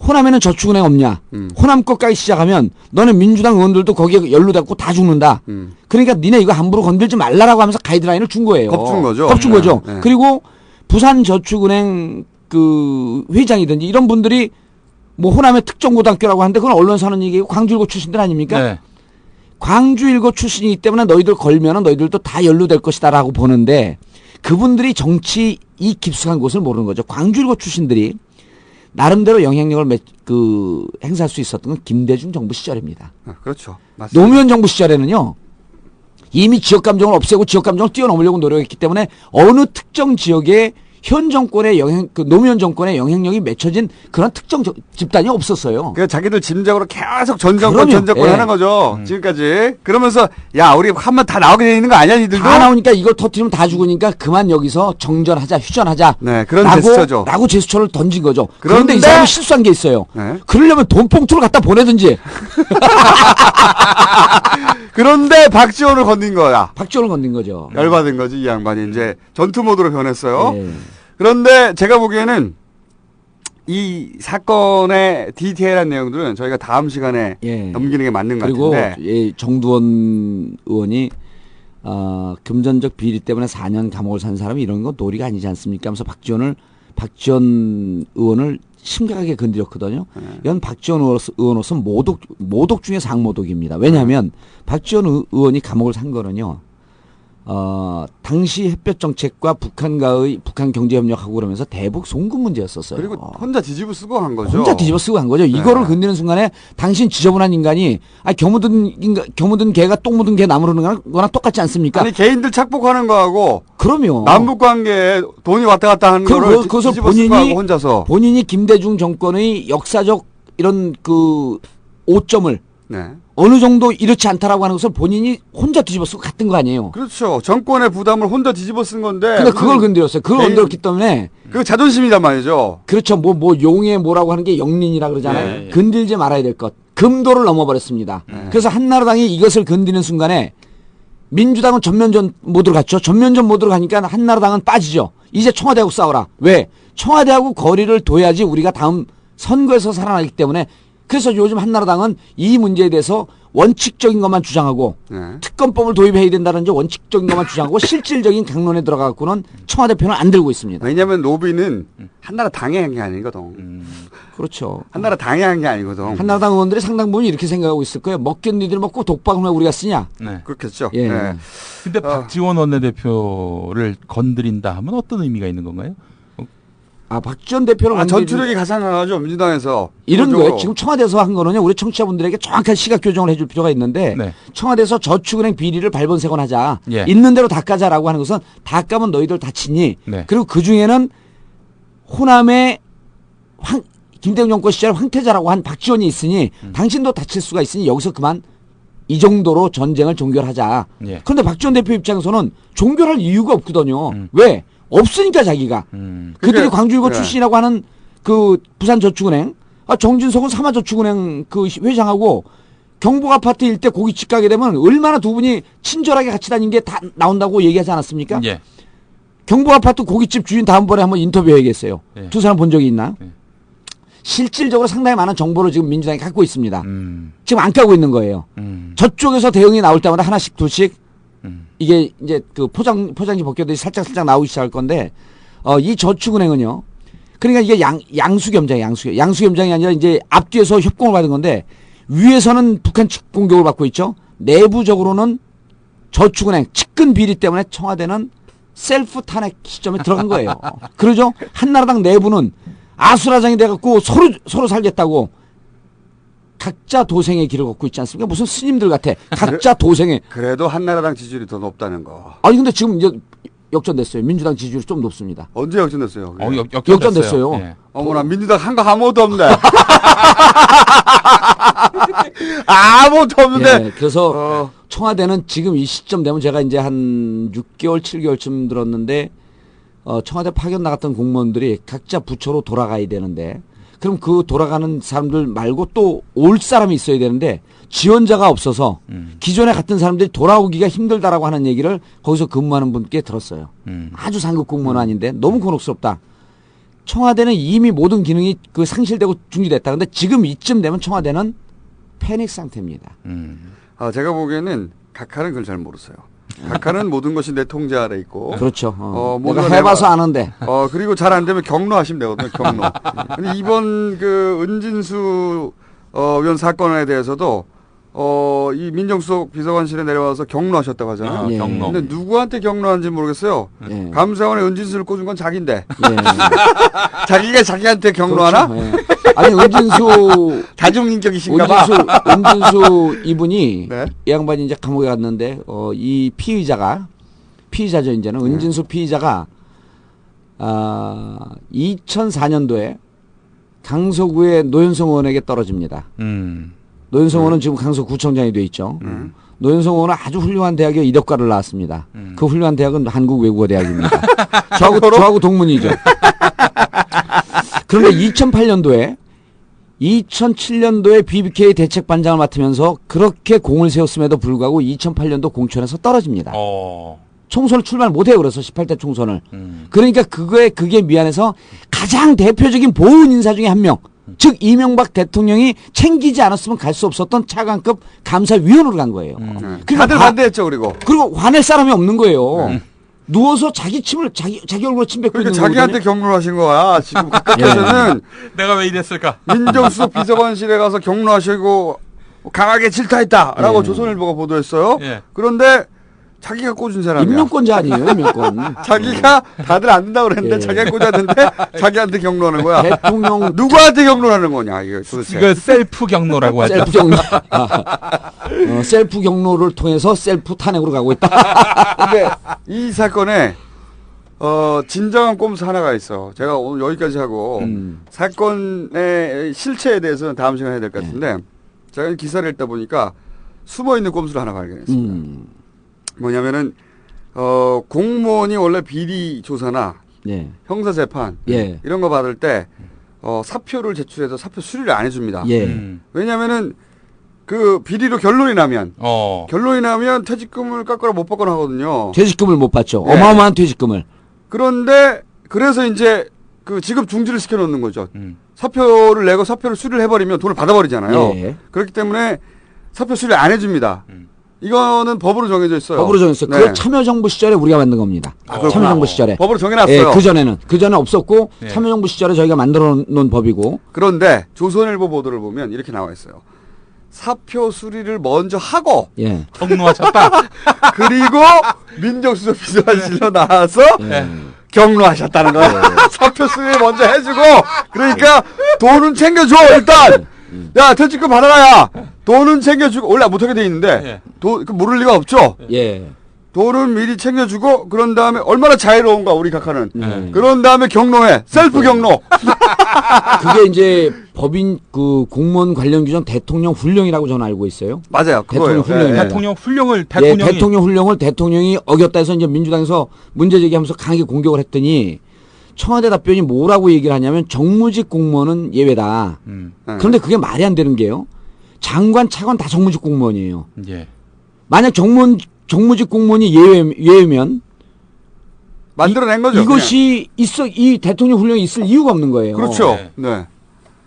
호남에는 저축은행 없냐. 호남 것 까기 시작하면 너는 민주당 의원들도 거기에 연루됐고 다 죽는다. 그러니까 니네 이거 함부로 건들지 말라라고 하면서 가이드라인을 준 거예요. 겁준 거죠. 겁준 거죠. 그리고 부산저축은행 그 회장이든지 이런 분들이 뭐 호남의 특정고등학교라고 하는데 그건 언론사 하는 얘기고 광주일고 출신들 아닙니까? 네. 광주일고 출신이기 때문에 너희들 걸면은 너희들도 다 연루될 것이다라고 보는데 그분들이 정치 이 깊숙한 곳을 모르는 거죠. 광주일고 출신들이 나름대로 영향력을 행사할 수 있었던 건 김대중 정부 시절입니다. 그렇죠. 맞습니다. 노무현 정부 시절에는요. 이미 지역 감정을 없애고 지역 감정을 뛰어넘으려고 노력했기 때문에 어느 특정 지역에 현 정권의 노무현 정권의 영향력이 맺혀진 그런 특정 집단이 없었어요. 그러니까 자기들 짐작으로 계속 전 정권 하는 거죠. 지금까지. 그러면서 야 우리 한번 다 나오게 돼 있는 거 아니야 니들도? 다 나오니까 이거 터뜨리면 다 죽으니까 그만 여기서 정전하자 휴전하자. 네, 그런 제스처죠. 라고 제스처를 던진 거죠. 그런데 이 사람이 실수한 게 있어요. 그러려면 돈봉투를 갖다 보내든지. 그런데 박지원을 건든 거야. 박지원을 건든 거죠. 열받은 거지 이 양반이 이제 전투 모드로 변했어요. 그런데 제가 보기에는 이 사건의 디테일한 내용들은 저희가 다음 시간에 넘기는 게 맞는 것 같은데. 그리고 정두원 의원이 금전적 비리 때문에 4년 감옥을 산 사람이 이런 건 도리가 아니지 않습니까? 하면서 박지원 의원을 심각하게 건드렸거든요. 이건 박지원 의원으로서 모독 중에 상모독입니다. 왜냐하면 박지원 의원이 감옥을 산 거는요. 당시 햇볕 정책과 북한과의 북한 경제 협력하고 그러면서 대북 송금 문제였었어요. 그리고 혼자 뒤집어 쓰고 한 거죠. 혼자 뒤집어 쓰고 한 거죠. 이거를 건드리는 순간에 당신 지저분한 인간이 겨묻은 개가 똥 묻은 개 나무르는 거랑 똑같지 않습니까? 아니 개인들 착복하는 거하고. 그럼요. 남북 관계에 돈이 왔다 갔다 하는 거를 그것을 뒤집어 쓰고 하고 혼자서. 본인이 김대중 정권의 역사적 이런 오점을 어느 정도 이렇지 않다라고 하는 것을 본인이 혼자 뒤집어 쓰고 갔던 거 아니에요. 그렇죠. 정권의 부담을 혼자 뒤집어 쓴 건데. 근데 그걸 건드렸어요. 그걸 건드렸기 때문에. 그 자존심이란 말이죠. 그렇죠. 용의 뭐라고 하는 게 영린이라 그러잖아요. 건들지 말아야 될 것. 금도를 넘어버렸습니다. 그래서 한나라당이 이것을 건드리는 순간에 민주당은 전면전 모드로 갔죠. 전면전 모드로 가니까 한나라당은 빠지죠. 이제 청와대하고 싸워라. 왜? 청와대하고 거리를 둬야지 우리가 다음 선거에서 살아나기 때문에 그래서 요즘 한나라당은 이 문제에 대해서 원칙적인 것만 주장하고 특검법을 도입해야 된다는 원칙적인 것만 주장하고 실질적인 강론에 들어가고는 청와대 편을 안 들고 있습니다. 왜냐하면 로비는 한나라 당이 한 게 아니거든. 그렇죠. 한나라 당이 한 게 아니거든. 한나라당 의원들이 상당 부분 이렇게 생각하고 있을 거예요. 먹긴 니들 먹고 독박을 왜 우리가 쓰냐. 그렇겠죠. 근데 박지원 원내대표를 건드린다 하면 어떤 의미가 있는 건가요? 박지원 대표는 전투력이 가장 강하죠. 민주당에서. 이런 거예요. 지금 청와대에서 한 거는요. 우리 청취자분들에게 정확한 시각 교정을 해줄 필요가 있는데 청와대에서 저축은행 비리를 발본색원하자. 있는 대로 다 까자라고 하는 것은 다 까면 너희들 다치니. 그리고 그중에는 호남의 김대중 정권 시절 황태자라고 한 박지원이 있으니 당신도 다칠 수가 있으니 여기서 그만 이 정도로 전쟁을 종결하자. 그런데 박지원 대표 입장에서는 종결할 이유가 없거든요. 왜? 없으니까 자기가. 그들이 광주일고 출신이라고 하는 그 부산저축은행, 정진석은 삼화저축은행 그 회장하고 경북 아파트 일대 고깃집 가게 되면 얼마나 두 분이 친절하게 같이 다닌 게 다 나온다고 얘기하지 않았습니까? 경북 아파트 고깃집 주인 다음번에 한번 인터뷰해야겠어요. 두 사람 본 적이 있나? 실질적으로 상당히 많은 정보를 지금 민주당이 갖고 있습니다. 지금 안 까고 있는 거예요. 저쪽에서 대응이 나올 때마다 하나씩 둘씩 이게 이제 그 포장지 벗겨들이 살짝 나오기 시작할 건데 이 저축은행은요 그러니까 이게 양수겸장이 아니라 이제 앞뒤에서 협공을 받은 건데 위에서는 북한 측 공격을 받고 있죠. 내부적으로는 저축은행 측근 비리 때문에 청와대는 셀프 탄핵 시점에 들어간 거예요. 그러죠? 한나라당 내부는 아수라장이 돼갖고 서로 살겠다고 각자 도생의 길을 걷고 있지 않습니까? 무슨 스님들 같아. 각자 도생의. 그래도 한나라당 지지율이 더 높다는 거. 아니 근데 지금 이제 역전됐어요. 민주당 지지율이 좀 높습니다. 언제 역전됐어요? 역전됐어요. 예. 어머나 민주당 한 거 아무것도 없네. 아무것도 없는데. 네, 그래서 청와대는 지금 이 시점 되면 제가 이제 한 6개월, 7개월쯤 들었는데 청와대 파견 나갔던 공무원들이 각자 부처로 돌아가야 되는데 그럼 그 돌아가는 사람들 말고 또 올 사람이 있어야 되는데 지원자가 없어서 기존에 갔던 사람들이 돌아오기가 힘들다라고 하는 얘기를 거기서 근무하는 분께 들었어요. 아주 상급 공무원 아닌데 너무 곤혹스럽다. 청와대는 이미 모든 기능이 상실되고 중지됐다. 근데 지금 이쯤 되면 청와대는 패닉 상태입니다. 제가 보기에는 각하는 그걸 잘 모르세요. 각하는 모든 것이 내 통제 아래 있고. 그렇죠. 내가 해봐서 아는데. 그리고 잘 안 되면 경로하시면 되거든요. 경로. 근데 이번 은진수 의원 사건에 대해서도 이 민정수석 비서관실에 내려와서 경로하셨다고 하잖아요. 예. 경로. 근데 누구한테 경로한지 모르겠어요. 예. 감사원에 은진수를 꽂은 건 자기인데. 예. 자기가 자기한테 경로하나? 그렇죠. 예. 아니 은진수 다중인격이신가 봐. 은진수 이분이 네? 이 양반이 이제 감옥에 갔는데 이 피의자죠 이제는 은진수 피의자가 2004년도에 강서구의 노현성 의원에게 떨어집니다. 노현성 의원은 지금 강서구청장이 돼 있죠. 노현성 의원은 아주 훌륭한 대학에 이력과를 나왔습니다. 그 훌륭한 대학은 한국외국어대학입니다. 저하고 동문이죠. 그런데 2007년도에 BBK 대책반장을 맡으면서 그렇게 공을 세웠음에도 불구하고 2008년도 공천에서 떨어집니다. 총선을 출마를 못해요. 그래서 18대 총선을. 그러니까 그게 미안해서 가장 대표적인 보훈 인사 중에 한 명. 즉 이명박 대통령이 챙기지 않았으면 갈 수 없었던 차관급 감사위원으로 간 거예요. 그러니까 다들 반대했죠. 그리고 화낼 사람이 없는 거예요. 누워서 자기 침을 자기 얼굴로 침 뱉고 그러니까 있는 자기한테 경로를 하신 거야. 지금 각각에서는 내가 왜 이랬을까? 민정수석 비서관실에 가서 경로하시고 강하게 질타했다라고 조선일보가 보도했어요. 그런데 자기가 꽂은 사람이야. 임명권자 아니에요, 임명권. 자기가 다들 안 된다고 그랬는데 자기가 꽂았는데 자기한테 경로하는 거야. 대통령 누구한테 경로하는 거냐 이거 도대체. 이거 셀프 경로라고 하죠. 셀프 경로. 셀프 경로를 통해서 셀프 탄핵으로 가고 있다. 근데 이 사건에 진정한 꼼수 하나가 있어. 제가 오늘 여기까지 하고 사건의 실체에 대해서는 다음 시간에 해야 될 것 같은데 제가 기사를 읽다 보니까 숨어 있는 꼼수를 하나 발견했습니다. 뭐냐면은 공무원이 원래 비리 조사나 형사 재판 이런 거 받을 때 사표를 제출해서 사표 수리를 안 해줍니다. 왜냐면은 그 비리로 결론이 나면 퇴직금을 깎거나 못 받거나 하거든요. 퇴직금을 못 받죠. 어마어마한 퇴직금을. 그런데 그래서 이제 그 지급 중지를 시켜놓는 거죠. 사표를 내고 사표를 수리를 해버리면 돈을 받아버리잖아요. 그렇기 때문에 사표 수리를 안 해줍니다. 이거는 법으로 정해져 있어요. 법으로 정해졌어요. 그걸 참여정부 시절에 우리가 만든 겁니다. 참여정부 시절에. 법으로 정해놨어요. 그전에 없었고 참여정부 시절에 저희가 만들어 놓은 법이고. 그런데 조선일보 보도를 보면 이렇게 나와 있어요. 사표 수리를 먼저 하고 경로하셨다. 그리고 민정수석 비서관실로 나와서 경로하셨다는 거예요. 사표 수리를 먼저 해주고 그러니까 돈은 챙겨줘 일단. 야 퇴직금 받아라야. 돈은 챙겨주고 원래 못하게 돼 있는데 그 모를 리가 없죠. 돈은 미리 챙겨주고 그런 다음에 얼마나 자유로운가 우리 각하는. 그런 다음에 경로해. 셀프 경로. 그게 이제 법인 공무원 관련 규정 대통령 훈령이라고 저는 알고 있어요. 맞아요. 대통령 훈령입니다. 대통령 훈령을 대통령이 어겼다 해서 이제 민주당에서 문제 제기하면서 강하게 공격을 했더니 청와대 답변이 뭐라고 얘기를 하냐면 정무직 공무원은 예외다. 그런데 그게 말이 안 되는 게요. 장관, 차관 다 정무직 공무원이에요. 만약 정무직 공무원이 예외면 만들어낸 거죠. 이것이 이 대통령 훈령이 있을 이유가 없는 거예요. 그렇죠. 네.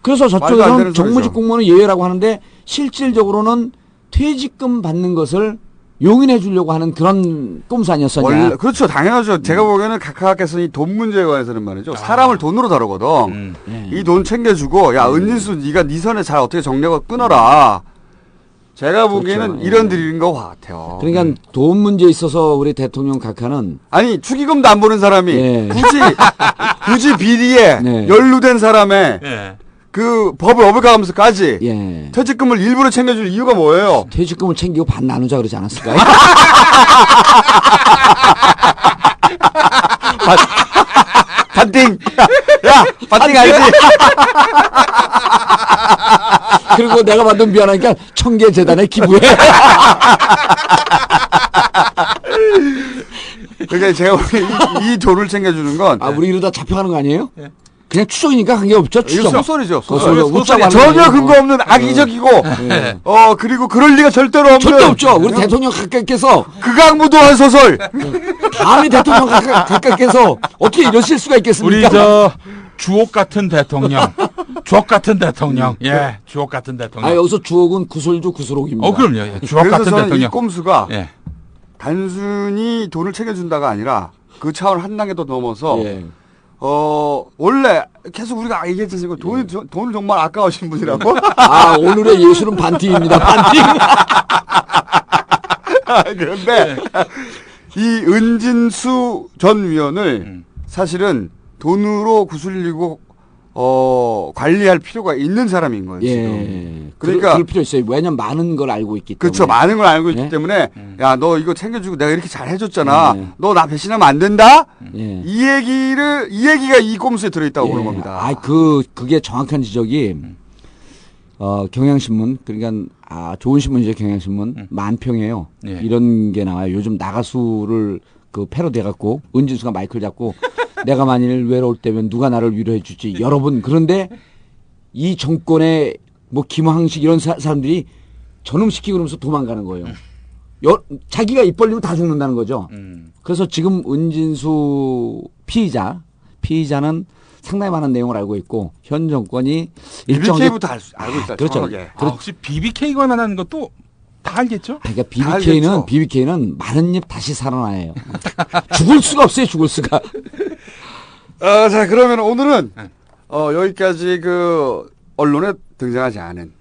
그래서 저쪽에서는 정무직 공무원은 예외라고 하는데 실질적으로는 퇴직금 받는 것을 용인해 주려고 하는 그런 꼼수 아니었었냐. 원래 그렇죠. 당연하죠. 제가 보기에는 각하께서 이 돈 문제에 관해서는 말이죠. 사람을 돈으로 다루거든. 이 돈 챙겨주고 야 은진수 네가 네 선에 잘 어떻게 정리하고 끊어라. 제가 보기에는 그렇죠. 이런 드리는 것 같아요. 그러니까 돈 문제에 있어서 우리 대통령 각하는 아니 축의금도 안 보는 사람이 예. 굳이 비리에 네. 연루된 사람의 예. 그 법을 어불가하면서까지 예. 퇴직금을 일부러 챙겨줄 이유가 뭐예요? 퇴직금을 챙기고 반 나누자 그러지 않았을까요? 반띵! 야! 반띵 알지? 그리고 내가 만든 미안하니까 청계재단에 기부해. 그러니까 제가 보기엔 이 돈을 챙겨주는 건. 아, 우리 이러다 잡혀가는 거 아니에요? 그냥 추정이니까 관계없죠, 추정. 이거 소설이죠. 소설. 전혀 근거 없는 악의적이고, 그리고 그럴 리가 절대로 없는. 절대 없죠. 우리 대통령 각하께서. 극악무도한 소설. 감히 대통령 각하께서 어떻게 이러실 수가 있겠습니까? 우리 주옥 같은 대통령. 주옥 같은 대통령. 예, 주옥 같은 대통령. 아, 여기서 주옥은 구술주 구술옥입니다. 그럼요. 예, 주옥 그래서 같은 저는 대통령. 이 꼼수가 예. 단순히 돈을 챙겨준다가 아니라 그 차원 한 단계 더 넘어서 예. 원래 계속 우리가 얘기했지 않습니까? 돈을 정말 아까우신 분이라고? 아, 오늘의 예술은 반띵입니다. 반띵. 그런데 이 은진수 전 위원을 사실은 돈으로 구슬리고 관리할 필요가 있는 사람인 거예요. 지금. 그러니까 그럴 필요 있어요. 왜냐면 많은 걸 알고 있기 때문에. 그렇죠. 많은 걸 알고 있기 때문에 야, 너 이거 챙겨주고 내가 이렇게 잘 해줬잖아. 너 나 배신하면 안 된다. 이 얘기가 이 꼼수에 들어있다고 보는 겁니다. 아, 그게 정확한 지적이 경향신문 그러니까 좋은 신문이죠. 경향신문 만평이에요. 이런 게 나와요. 요즘 나가수를 그 패러디 해갖고 은진수가 마이크를 잡고 내가 만일 외로울 때면 누가 나를 위로해 주지. 여러분 그런데 이 정권의 뭐 김황식 이런 사람들이 전음시키고 그러면서 도망가는 거예요. 자기가 입 벌리면 다 죽는다는 거죠. 그래서 지금 은진수 피의자는 상당히 많은 내용을 알고 있고 현 정권이 BBK부터 알고 있다. 그렇죠. 정확하게. 혹시 BBK가 관한 것도 다 알겠죠? 그러니까 BBK는 마른 입 다시 살아나요. 죽을 수가 없어요. 죽을 수가. 자 그러면 오늘은 여기까지 그 언론에 등장하지 않은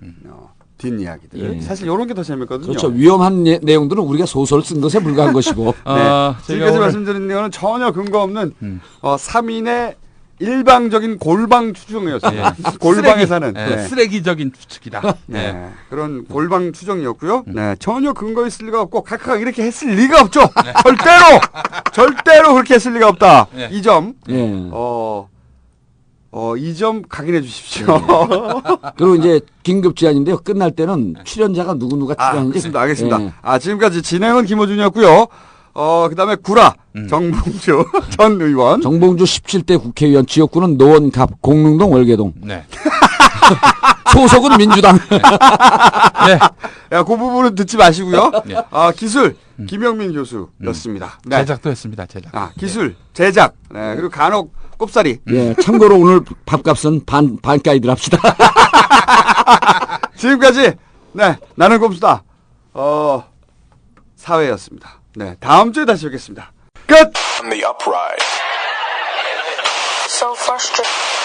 뒷이야기들. 사실 이런 게 더 재밌거든요. 그렇죠. 위험한 내용들은 우리가 소설 쓴 것에 불과한 것이고. 지금까지 말씀드린 내용은 전혀 근거 없는 3인의 일방적인 골방 추정이었어요. 골방에 사는 쓰레기적인 추측이다. 그런 골방 추정이었고요. 전혀 근거 있을 리가 없고 각하가 이렇게 했을 리가 없죠. 절대로 그렇게 했을 리가 없다. 이 점 이 점 각인해 주십시오. 그리고 이제 긴급 제안인데요. 끝날 때는 출연자가 누구누가 출연하는지. 알겠습니다. 지금까지 진행은 김호준이었고요. 그다음에 구라 정봉주 전 의원. 정봉주 17대 국회의원 지역구는 노원갑 공릉동 월계동. 네. 소속은 민주당. 야, 그 부분은 듣지 마시고요. 기술 김영민 교수였습니다. 제작도 했습니다. 제작. 기술 제작. 그리고 간혹 꼽사리. 참고로 오늘 밥값은 반가이들 합시다. 지금까지 나는 꼼수다. 사회였습니다. 다음 주에 다시 뵙겠습니다. 끝. On the upright. So frustrated.